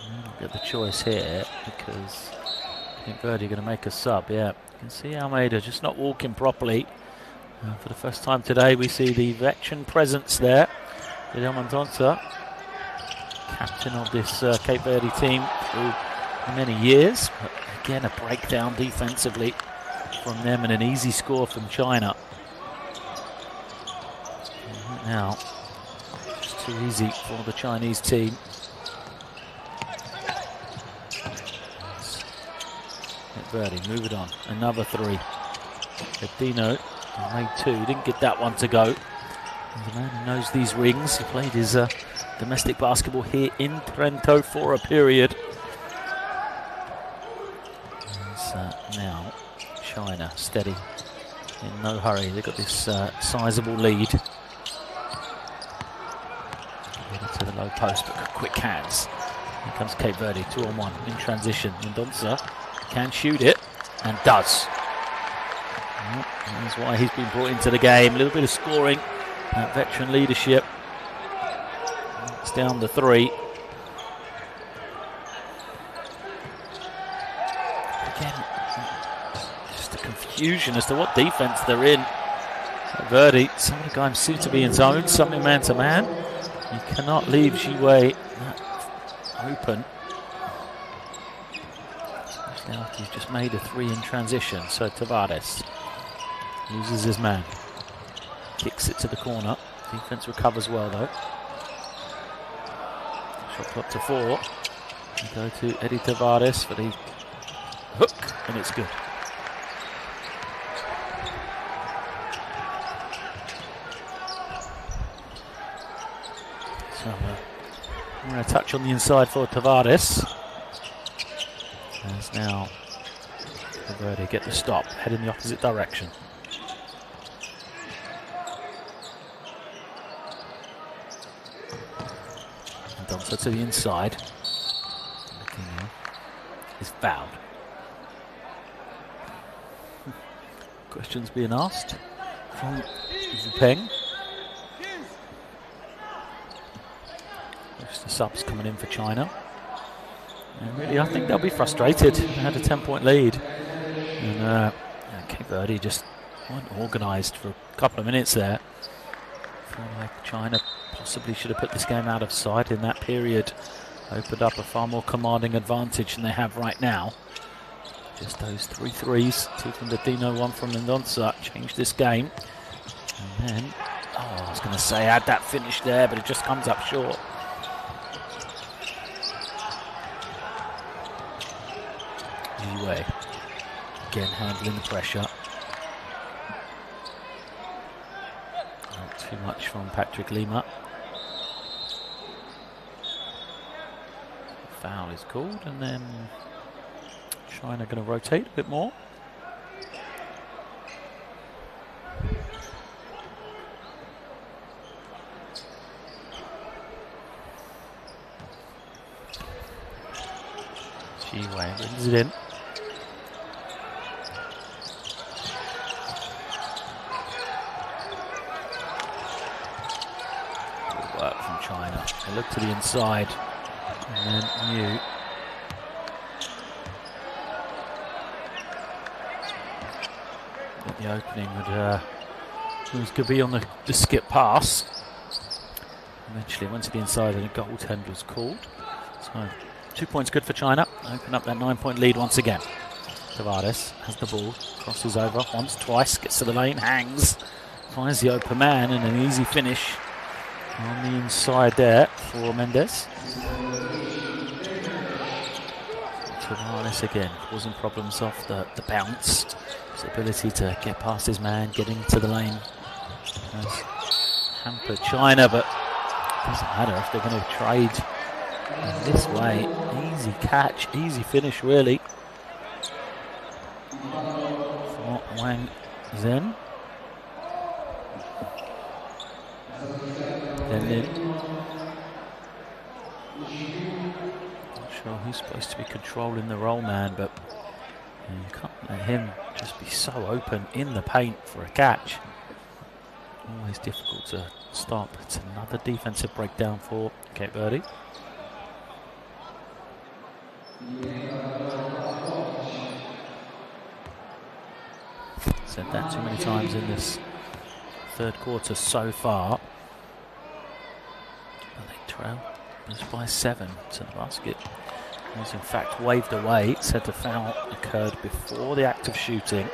I'll get the choice here because Cape Verde are going to make a sub. Yeah, you can see Almeida just not walking properly. For the first time today, we see the veteran presence there. Fidel Montonta, captain of this Cape Verde team through many years. But again, a breakdown defensively from them and an easy score from China. And now, just too easy for the Chinese team. Cape Verde, move it on. Another three. Edino made two, didn't get that one to go. And the man who knows these rings, he played his domestic basketball here in Trento for a period. Now China steady in no hurry. They've got this sizable lead. Get it to the low post, but quick hands. Here comes Cape Verde, 2-on-1 in transition. Mendonça can shoot it, and does. Well, that's why he's been brought into the game. A little bit of scoring, veteran leadership. It's down to 3. Again, just a confusion as to what defence they're in. Verde, some of the guys seem to be in zone, some in man-to-man. You cannot leave Jiwei open. Now he's just made a 3 in transition, so Tavares loses his man. Kicks it to the corner. Defence recovers well though. Shot clock to 4. We go to Eddie Tavares for the hook, and it's good. So we're going to touch on the inside for Tavares. As now Verde get the stop, head in the opposite direction. Mendonça to the inside. Is fouled. Questions being asked from Peng. Just the subs coming in for China. And really, I think they'll be frustrated. They had a 10-point lead. And Cape Verde just weren't organised for a couple of minutes there. I feel like China possibly should have put this game out of sight in that period. Opened up a far more commanding advantage than they have right now. Just those 3 threes, 2 from Dino, 1 from Mendonça, changed this game. And then, I was going to say, had that finish there, but it just comes up short. Jiwei, again handling the pressure. Not too much from Patrick Lima. Foul is called, and then China going to rotate a bit more. Jiwei brings it in. Good work from China. They look to the inside. And then New. The opening could be on the skip pass. Eventually went to the inside and a goaltend was called. So 2 points good for China. Open up that 9-point lead once again. Tavares has the ball, crosses over once, twice, gets to the lane, hangs, finds the open man, and an easy finish on the inside there for Mendes. Tavares again causing problems off the bounce. His ability to get past his man, getting to the lane has hampered China, but it doesn't matter if they're going to trade in this way. Easy catch, easy finish really. For Wang Zhen. Then in. Not sure who's supposed to be controlling the roll man, but you can't let him just be so open in the paint for a catch. Always difficult to stop. It's another defensive breakdown for Cape Verde. Said that too many times in this third quarter so far. But they trail just by 7 to the basket. It was in fact waved away. Said the foul occurred before the act of shooting,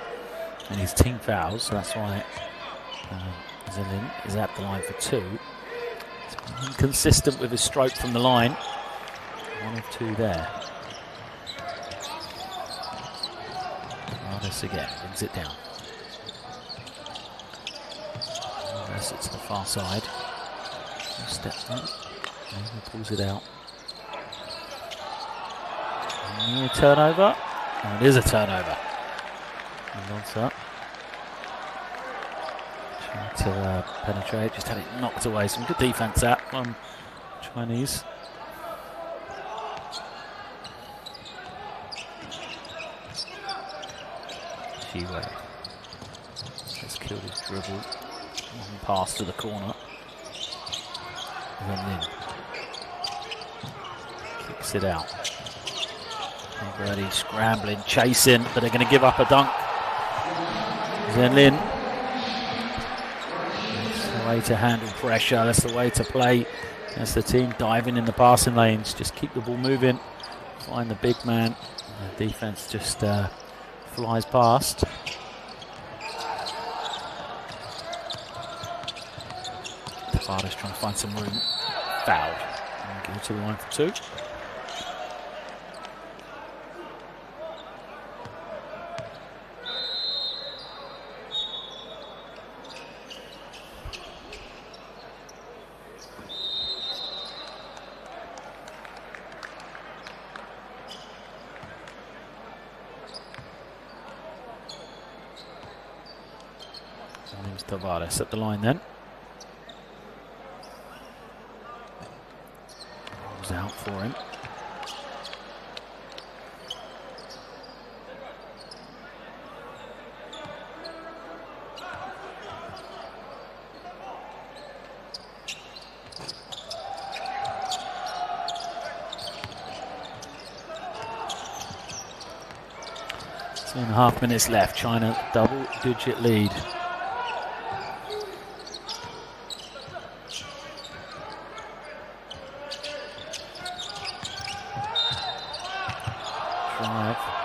and his team fouls, so that's why Zelin is at the line for 2. It's inconsistent with his stroke from the line. 1 of 2 there. This again brings it down. Reverse it to the far side. Step back. And he pulls it out. And turnover. And it is a turnover. Mendonça Tried to penetrate, just had it knocked away. Some good defense out from Chinese. Shiwei has killed his dribble. Long pass to the corner. Then Lin kicks it out. Already scrambling, chasing, but they're going to give up a dunk. Zenlin. That's the way to handle pressure. That's the way to play. That's the team diving in the passing lanes. Just keep the ball moving. Find the big man. The defense just flies past. Tavares trying to find some room. Fouled. And give it to the line for two. Tavares at the line then. Was out for him. Two and a half minutes left. China double-digit lead.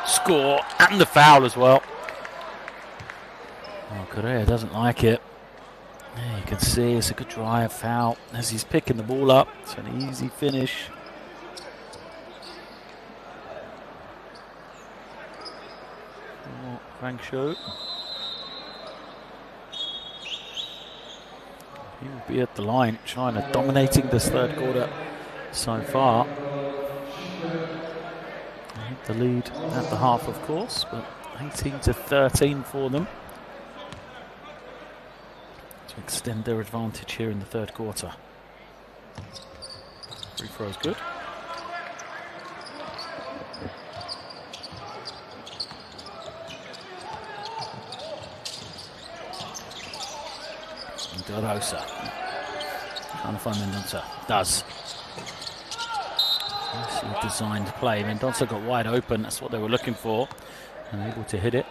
Score and the foul as well. Oh, Correa doesn't like it. Yeah, you can see it's a good drive foul as he's picking the ball up. It's an easy finish. Oh, Frank Show. He will be at the line. China dominating this third quarter so far. The lead at the half, of course, but 18-13 for them to extend their advantage here in the third quarter. Free throw's good. Dorosa trying to find Mendonça. Does. Designed play. Mendonça got wide open. That's what they were looking for, and able to hit it.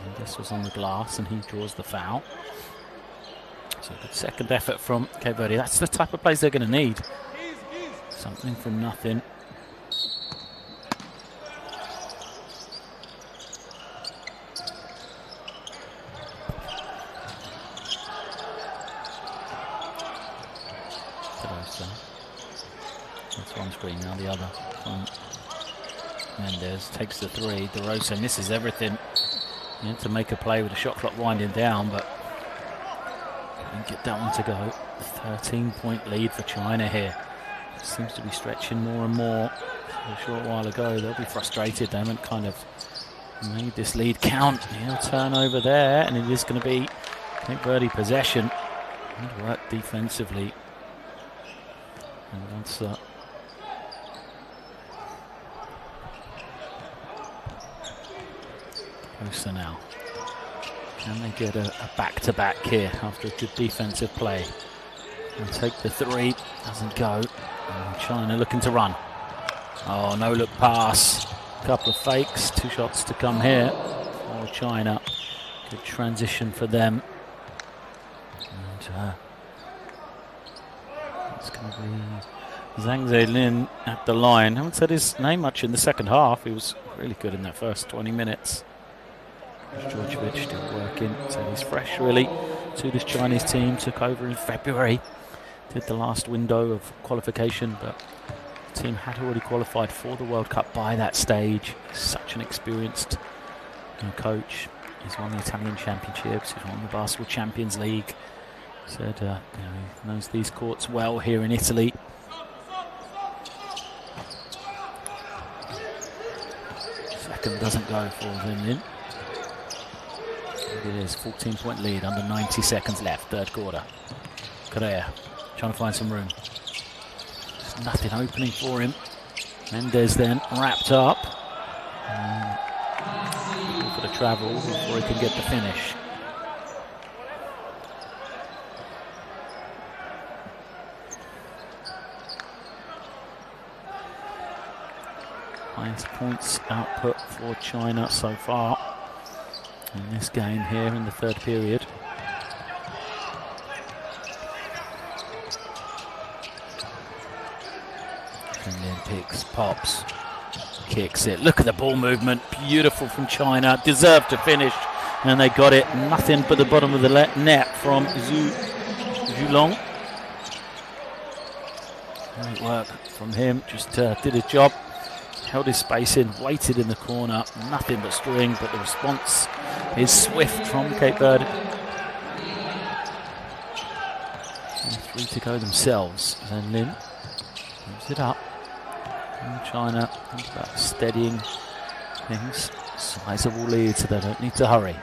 And this was on the glass, and he draws the foul. So a good second effort from Cabo Verde. That's the type of plays they're going to need. Something from nothing. One screen, now the other. Mendes takes the three. DeRosa misses everything. He had to make a play with the shot clock winding down, but couldn't get that one to go. 13-point lead for China here. Seems to be stretching more and more. A short while ago, they'll be frustrated. They haven't kind of made this lead count. He'll turn over there, and it is going to be Cape Verde possession. Good work defensively. And once Closer now. Can they get a back-to-back here after a good defensive play? And take the three. Doesn't go. And China looking to run. Oh, no look pass. Couple of fakes. 2 shots to come here for China. Good transition for them. And it's going to be Zhang Zeilin at the line. Haven't said his name much in the second half. He was really good in that first 20 minutes. Djordjevic still working, so he's fresh really to this Chinese team. Took over in February, did the last window of qualification, but the team had already qualified for the World Cup by that stage. Such an experienced coach. He's won the Italian Championships, he's won the Basketball Champions League. Said he knows these courts well here in Italy. Second doesn't go for Zenlin. It is 14-point lead, under 90 seconds left, third quarter. Correa trying to find some room. There's nothing opening for him. Mendes then wrapped up. For the travel before he can get the finish. Highest points output for China so far in this game here in the third period. And then picks, pops, kicks it. Look at the ball movement, beautiful from China. Deserved to finish, and they got it. Nothing but the bottom of the net from Zhulong. Great work from him. Just did his job. Held his space in, waited in the corner, nothing but string, but the response is swift from Cape Verde. And 3 to go themselves. Then Lin moves it up. And China think about steadying things. Sizable lead, so they don't need to hurry.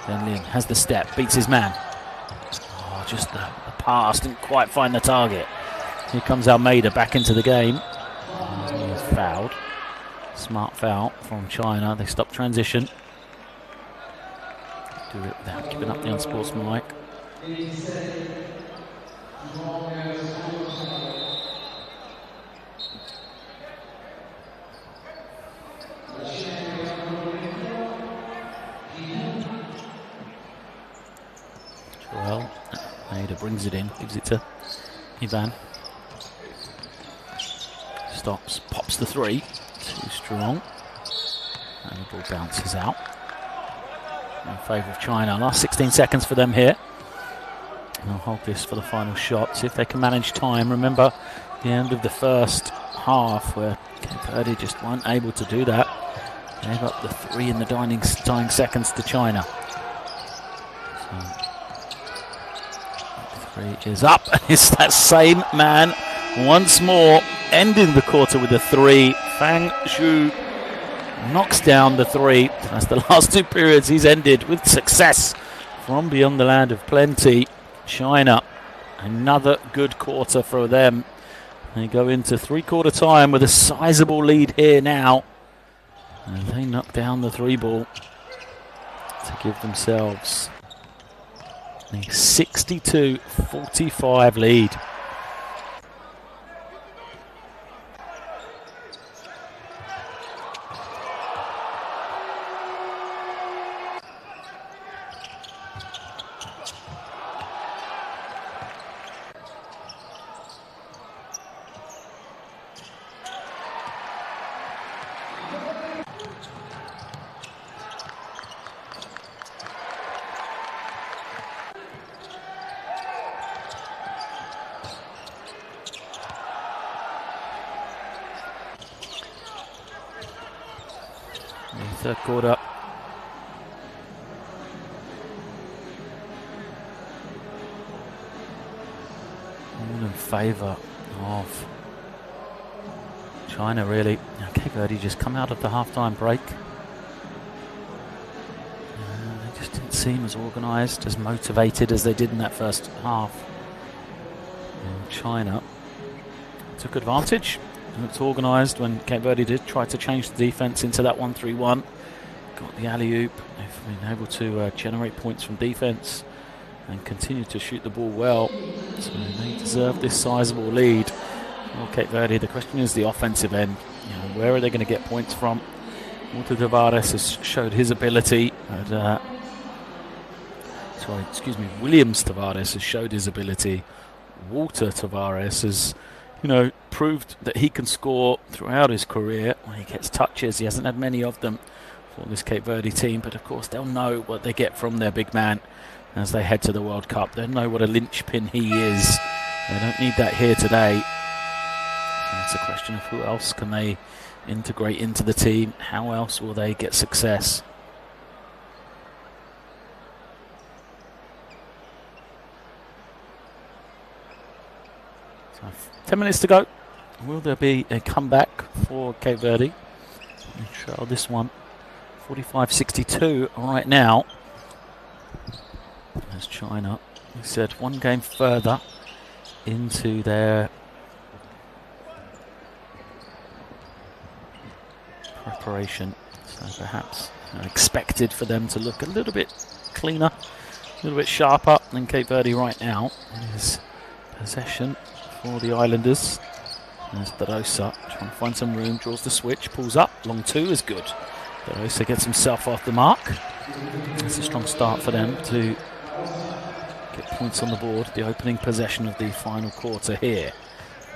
Then Lin has the step, beats his man. Oh, just the pass, didn't quite find the target. Here comes Almeida back into the game. Fouled. Smart foul from China. They stop transition. Do it without giving up the unsportsmanlike. Joel Almeida brings it in, gives it to Ivan. Stops, pops the three. Too strong. And the ball bounces out. In favour of China. Last 16 seconds for them here. And they'll hold this for the final shot. See if they can manage time. Remember the end of the first half where Cape Verde just weren't able to do that. Gave up the three in the dying seconds to China. So, three is up. It's that same man once more, ending the quarter with a three. Fang Zhu knocks down the three. That's the last 2 periods he's ended with success from beyond the land of plenty. China, another good quarter for them. They go into 3/4 time with a sizable lead here now. And they knock down the 3 ball to give themselves a 62-45 lead. Third quarter. All in favour of China, really. Now, Cape Verde just come out of the half-time break. They just didn't seem as organised, as motivated as they did in that first half. And China took advantage. Looked organised when Cape Verde did try to change the defence into that 1-3-1. Got the alley-oop. They've been able to generate points from defence and continue to shoot the ball well. So they deserve this sizable lead. Well, Cape Verde, the question is the offensive end. Where are they going to get points from? Walter Tavares has showed his ability. Williams Tavares has showed his ability. Walter Tavares has proved that he can score throughout his career. When he gets touches, he hasn't had many of them for this Cape Verde team, but of course they'll know what they get from their big man as they head to the World Cup. They'll know what a linchpin he is. They don't need that here today. So it's a question of who else can they integrate into the team. How else will they get success? So 10 minutes to go. Will there be a comeback for Cape Verde? They trail this one 45-62 right now. as China, we said, one game further into their preparation, so perhaps expected for them to look a little bit cleaner, a little bit sharper than Cape Verde right now. It is possession for the Islanders. There's De Rosa trying to find some room, draws the switch, pulls up, long two is good. De Rosa gets himself off the mark. It's a strong start for them to get points on the board. The opening possession of the final quarter here.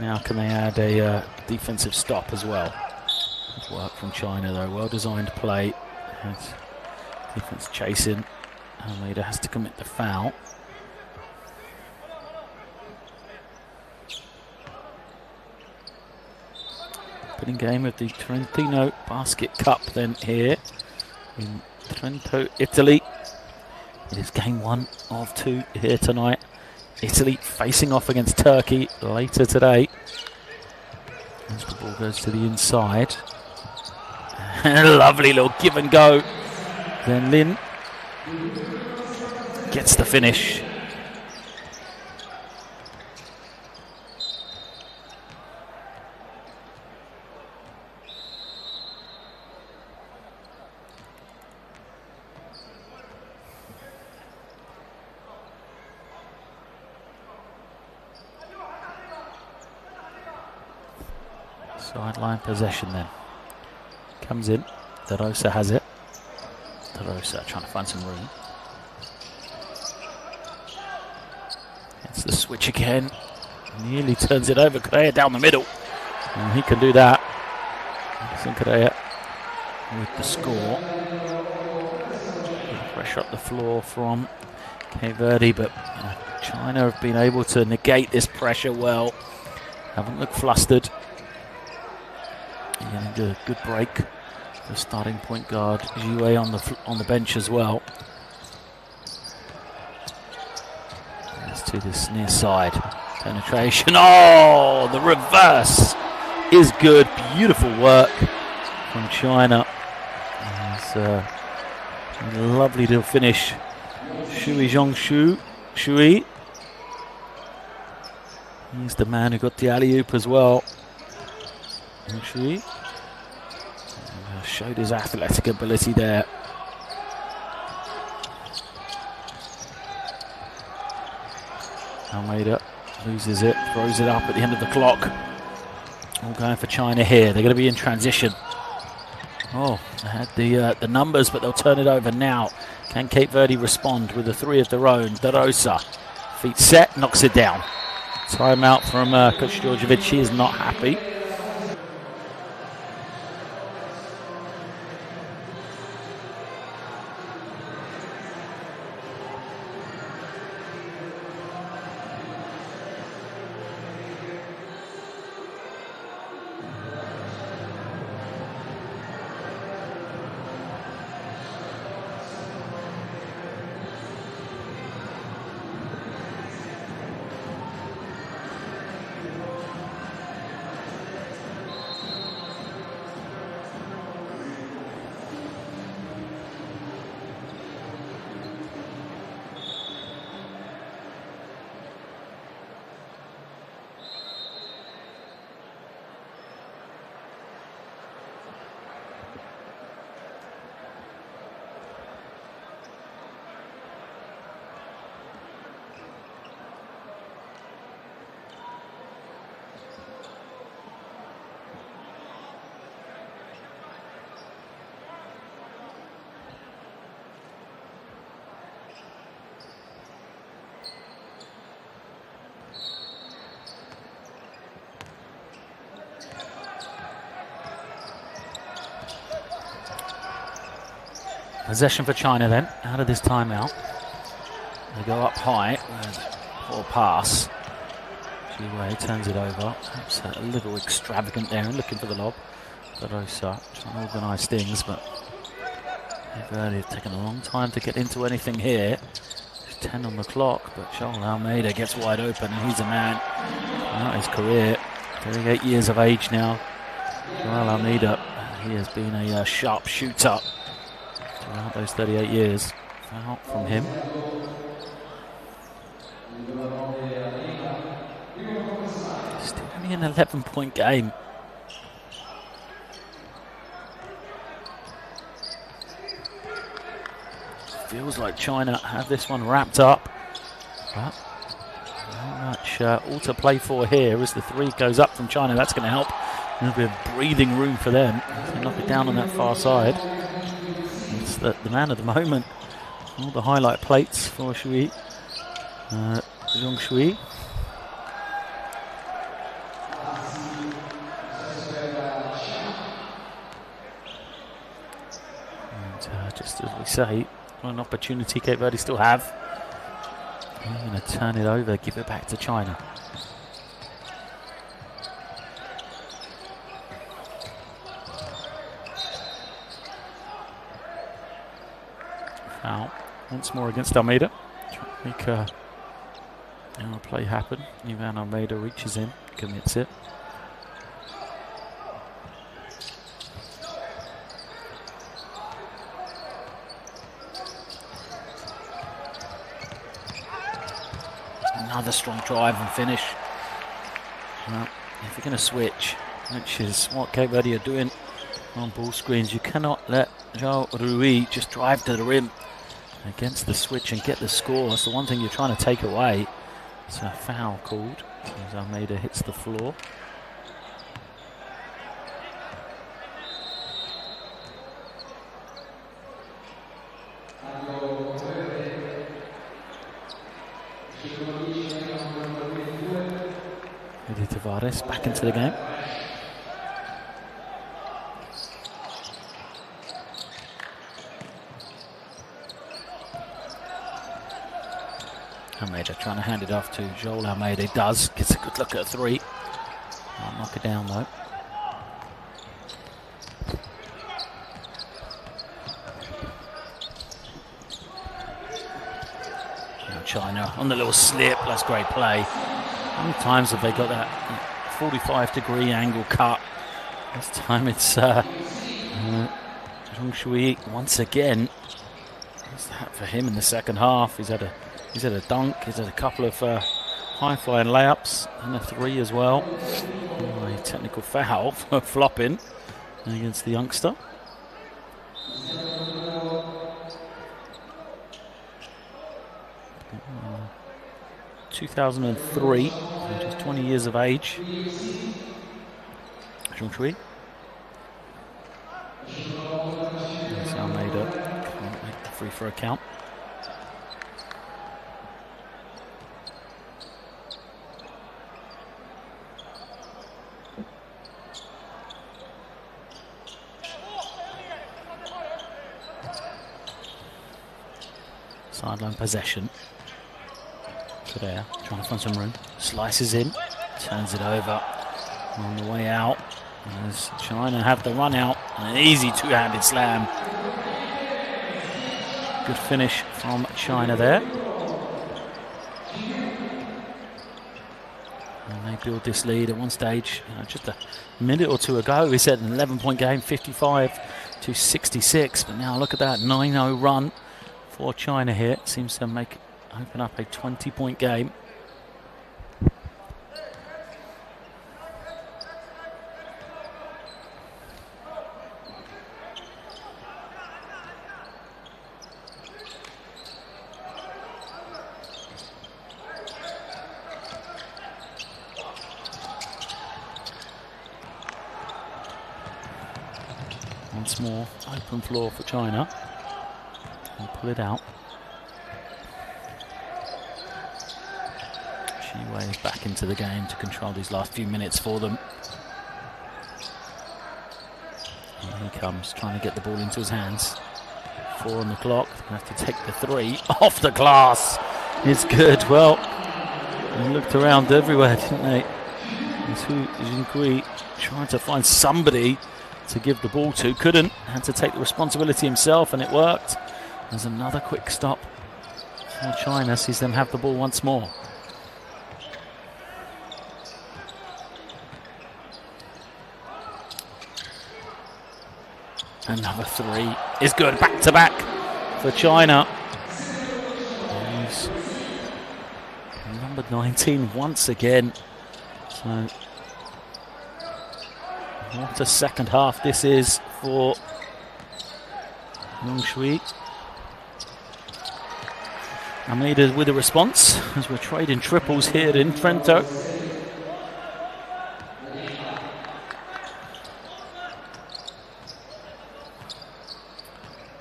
Now can they add a defensive stop as well? Good work from China though, well designed play. As defense chasing, Almeida has to commit the foul. Opening game of the Trentino Basket Cup then here in Trento, Italy. It is game 1 of 2 here tonight. Italy facing off against Turkey later today. As the ball goes to the inside. Lovely little give and go. Then Lin gets the finish. Sideline possession then. Comes in. De Rosa has it. De Rosa trying to find some room. It's the switch again. Nearly turns it over. Correa down the middle. And he can do that. Correa with the score. Pressure up the floor from Cape Verde, but China have been able to negate this pressure well. Haven't looked flustered. Getting a good break. The starting point guard Jiwei on the bench as well. Let's to this near side penetration. Oh, the reverse is good. Beautiful work from China. It's a lovely little finish. Shui. He's the man who got the alley-oop as well. Shui showed his athletic ability there. Almeida loses it, throws it up at the end of the clock. All going for China here. They're going to be in transition. Oh, they had the numbers, but they'll turn it over now. Can Cape Verde respond with a three of their own? De Rosa, feet set, knocks it down. Timeout from Coach Djordjevic. He is not happy. Possession for China then, out of this timeout. They go up high, poor pass. Jiwei turns it over. Perhaps a little extravagant there and looking for the lob. De Rosa trying to organise things, but they've taken a long time to get into anything here. There's 10 on the clock, but Joel Almeida gets wide open and he's a man throughout his career. 38 years of age now. Joel Almeida, he has been a sharp shooter throughout those 38 years. Foul from him. only an 11-point game. Feels like China have this one wrapped up, but not much all to play for here as the three goes up from China. That's going to help. A little bit of breathing room for them. They knock it down on that far side. It's the man of the moment. All the highlight plates for Shui. Zhong Shui. And just as we say, what an opportunity Cape Verde still have. I'm going to turn it over, give it back to China. Foul once more against Almeida. Try to make a play happen. Ivan Almeida reaches in, commits it. Another strong drive and finish. Well, if you're going to switch, which is what Cape Verde are doing on ball screens, you cannot let João Rui just drive to the rim against the switch and get the score. That's the one thing you're trying to take away. It's a foul called as Almeida hits the floor. Tavares back into the game. Almeida trying to hand it off to Joel Almeida. He does. Gets a good look at a three. I'll knock it down though. Now China on the little slip. That's great play. How many times have they got that 45-degree angle cut? This time it's Zhong Shui once again. What's that for him in the second half? He's had a dunk. He's had a couple of high-flying layups and a three as well. A technical foul for flopping against the youngster. 2003, just 20 years of age. Zhong Shui. There's Almeida. Can't make the free throw count. Sideline possession. There, trying to find some room. Slices in, turns it over on the way out. As China have the run out, and an easy two-handed slam. Good finish from China there. And they build this lead at one stage. Just a minute or two ago, we said an 11-point game, 55-66. But now look at that 9-0 run for China here. It seems to open up a 20-point game. Once more, open floor for China. And pull it out. Way back into the game to control these last few minutes for them. And he comes trying to get the ball into his hands. 4 on the clock. They have to take the three off the glass. It's good. Well, they looked around everywhere, didn't they? Jinkui trying to find somebody to give the ball to. Couldn't. Had to take the responsibility himself, and it worked. There's another quick stop for China. Sees them have the ball once more. Another three is good. Back to back for China. Number 19 once again. So What a second half this is for Long Shui. Almeida with a response as we're trading triples here in Trento.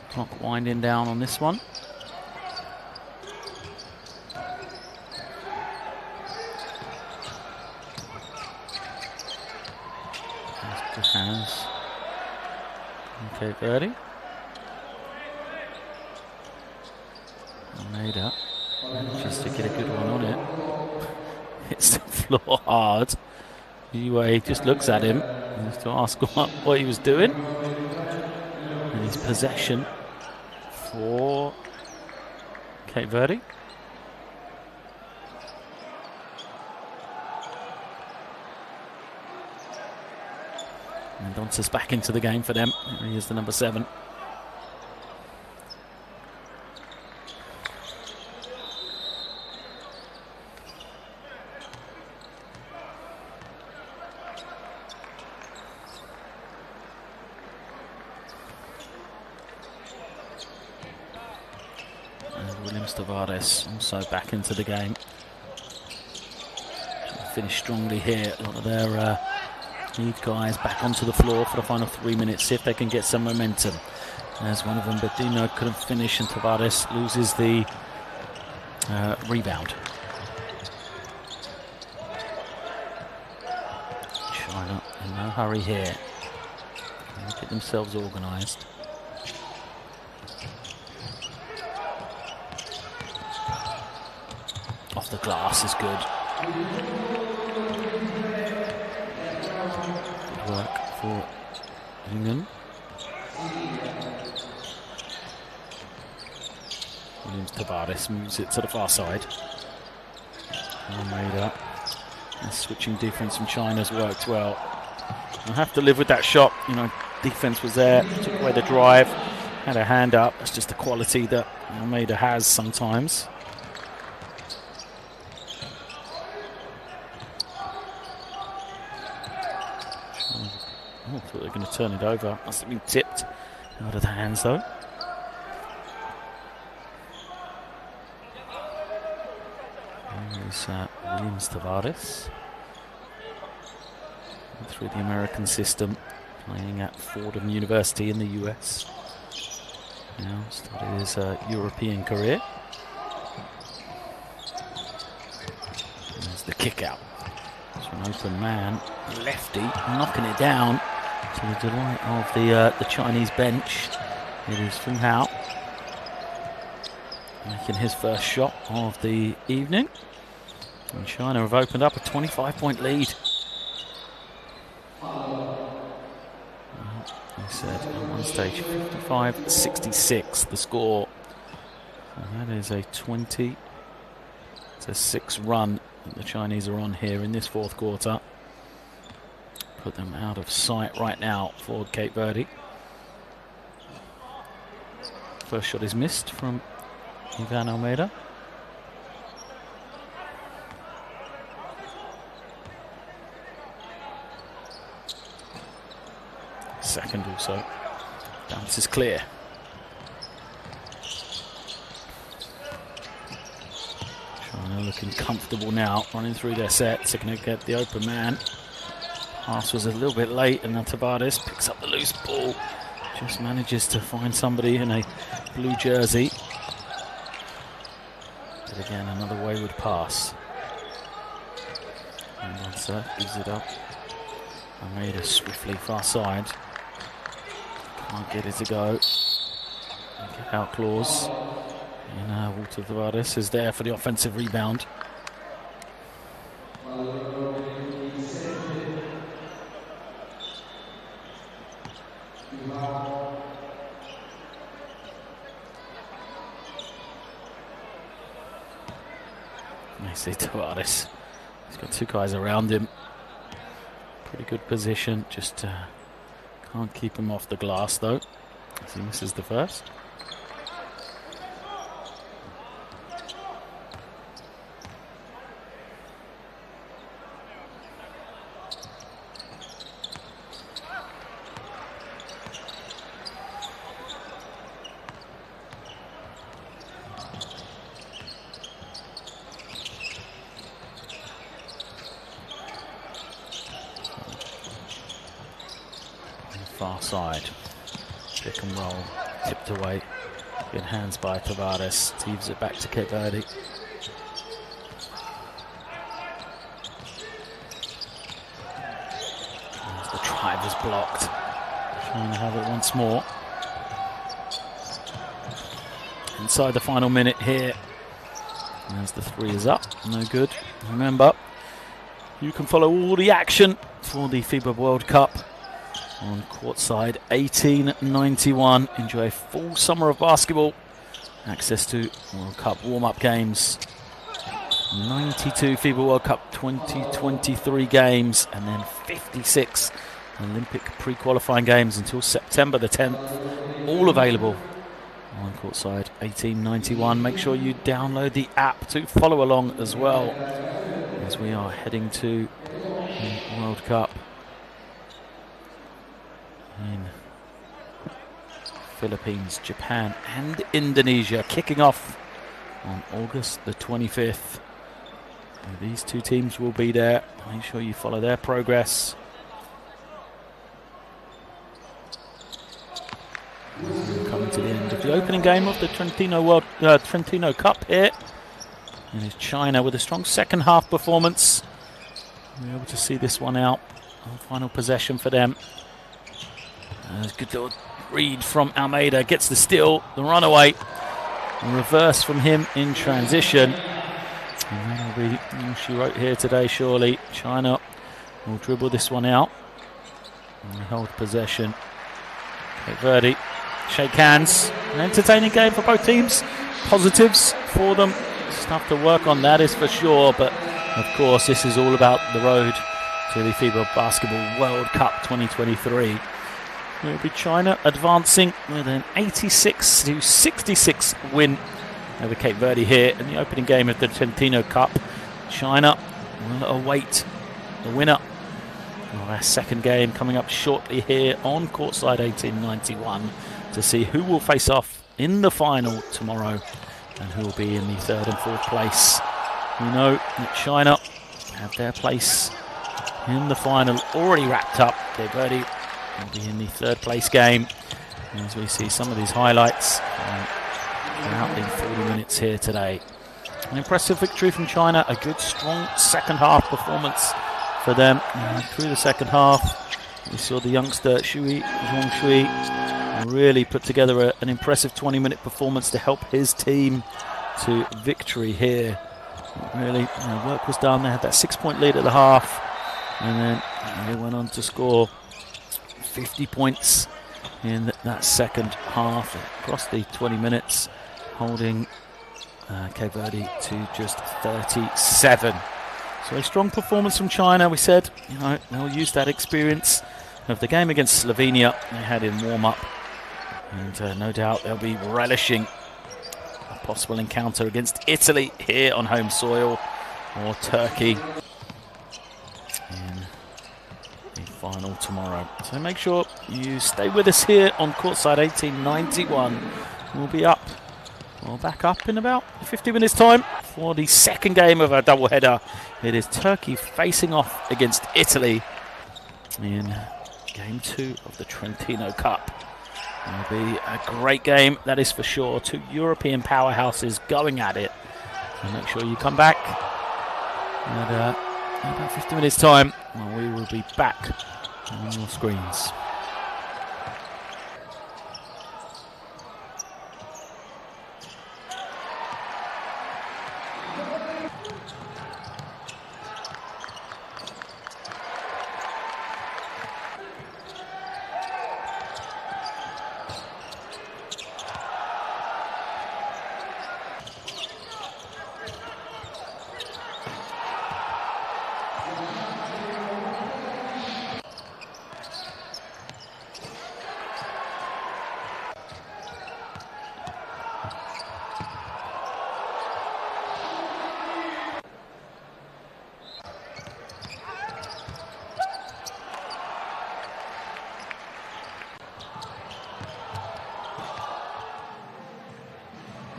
Clock winding down on this one. Good hands. Okay, Verde. Almeida just to get a good one on it. Hits the floor hard. Yue just looks at him and has to ask what he was doing. And his possession for Cape Verde. And Mendonca's back into the game for them. He is the number 7. And Williams Tavares also back into the game. Finished strongly here. A lot of their lead guys back onto the floor for the final 3 minutes, see if they can get some momentum. As one of them, Bedino, couldn't finish, and Tavares loses the rebound. China in no hurry here. They get themselves organised. Off the glass is good. Work for England. Williams Tavares moves it to the far side. Almeida. And switching defense from China's worked well. I'll have to live with that shot. You know, defense was there, took away the drive, had a hand up. That's just the quality that Almeida has sometimes. Oh, I thought they were going to turn it over. Must have been tipped out of the hands though. There's Williams Tavares. Through the American system, playing at Fordham University in the US. Now started his European career. There's the kick out. It's an open man, lefty, knocking it down. To the delight of the Chinese bench. It is Feng Hao making his first shot of the evening. And China have opened up a 25-point lead. They said at one stage 55-66 the score. So that is a 20 to 6 run that the Chinese are on here in this fourth quarter. Put them out of sight right now for Cape Verde. First shot is missed from Ivan Almeida. Second also. Bounce is clear. China looking comfortable now, running through their sets. They're going to get the open man. Pass was a little bit late, and now Tavares picks up the loose ball. Just manages to find somebody in a blue jersey. But again, another wayward pass. And Mendonca gives it up. Almeida swiftly far side. Can't get it to go. Get out clause. And Walter Tavares is there for the offensive rebound. I see Tavares. He's got 2 guys around him. Pretty good position. Just can't keep him off the glass though, as he misses the first. far side. Pick and roll, tipped away. Good hands by Tavares. Teaves it back to Cape Verde. As the drive is blocked. Trying to have it once more. Inside the final minute here. As the three is up, no good. Remember, you can follow all the action for the FIBA World Cup on courtside 1891. Enjoy a full summer of basketball. Access to World Cup warm-up games. 92 FIBA World Cup 2023 games, and then 56 Olympic pre-qualifying games until September the 10th. All available on courtside 1891. Make sure you download the app to follow along as well, as we are heading to the World Cup in Philippines, Japan and Indonesia, kicking off on August the 25th. And these two teams will be there. Make sure you follow their progress. Coming to the end of the opening game of the Trentino Cup here. And it's China with a strong second half performance. We're able to see this one out. Final possession for them. Good little read from Almeida. Gets the steal, the runaway. A reverse from him in transition. And that'll be all she wrote here today, surely. China will dribble this one out. And hold possession. Cape Verde shake hands. An entertaining game for both teams. Positives for them. Stuff to work on, that is for sure. But of course, this is all about the road to the FIBA Basketball World Cup 2023. It will be China advancing with an 86-66 win over Cape Verde here in the opening game of the Trentino Cup. China will await the winner of our second game coming up shortly here on courtside 1891 to see who will face off in the final tomorrow and who will be in the third and fourth place. We know that China have their place in the final already wrapped up. Cape Verde will be in the third place game as we see some of these highlights throughout the 40 minutes here today. An impressive victory from China, a good strong second half performance for them. Through the second half we saw the youngster Zhong Shui really put together an impressive 20-minute performance to help his team to victory here. Really, work was done. They had that 6-point lead at the half, and then they went on to score 50 points in that second half across the 20 minutes, holding Cape Verde to just 37. So a strong performance from China. We said, they'll use that experience of the game against Slovenia they had in warm-up, and no doubt they'll be relishing a possible encounter against Italy here on home soil, or Turkey in the final tomorrow. So make sure you stay with us here on courtside 1891. We'll be up, back up in about 50 minutes time for the second game of our doubleheader. It is Turkey facing off against Italy in game 2 of the Trentino Cup. It'll be a great game, that is for sure. Two European powerhouses going at it. So make sure you come back in about 50 minutes time, and we will be back on your screens.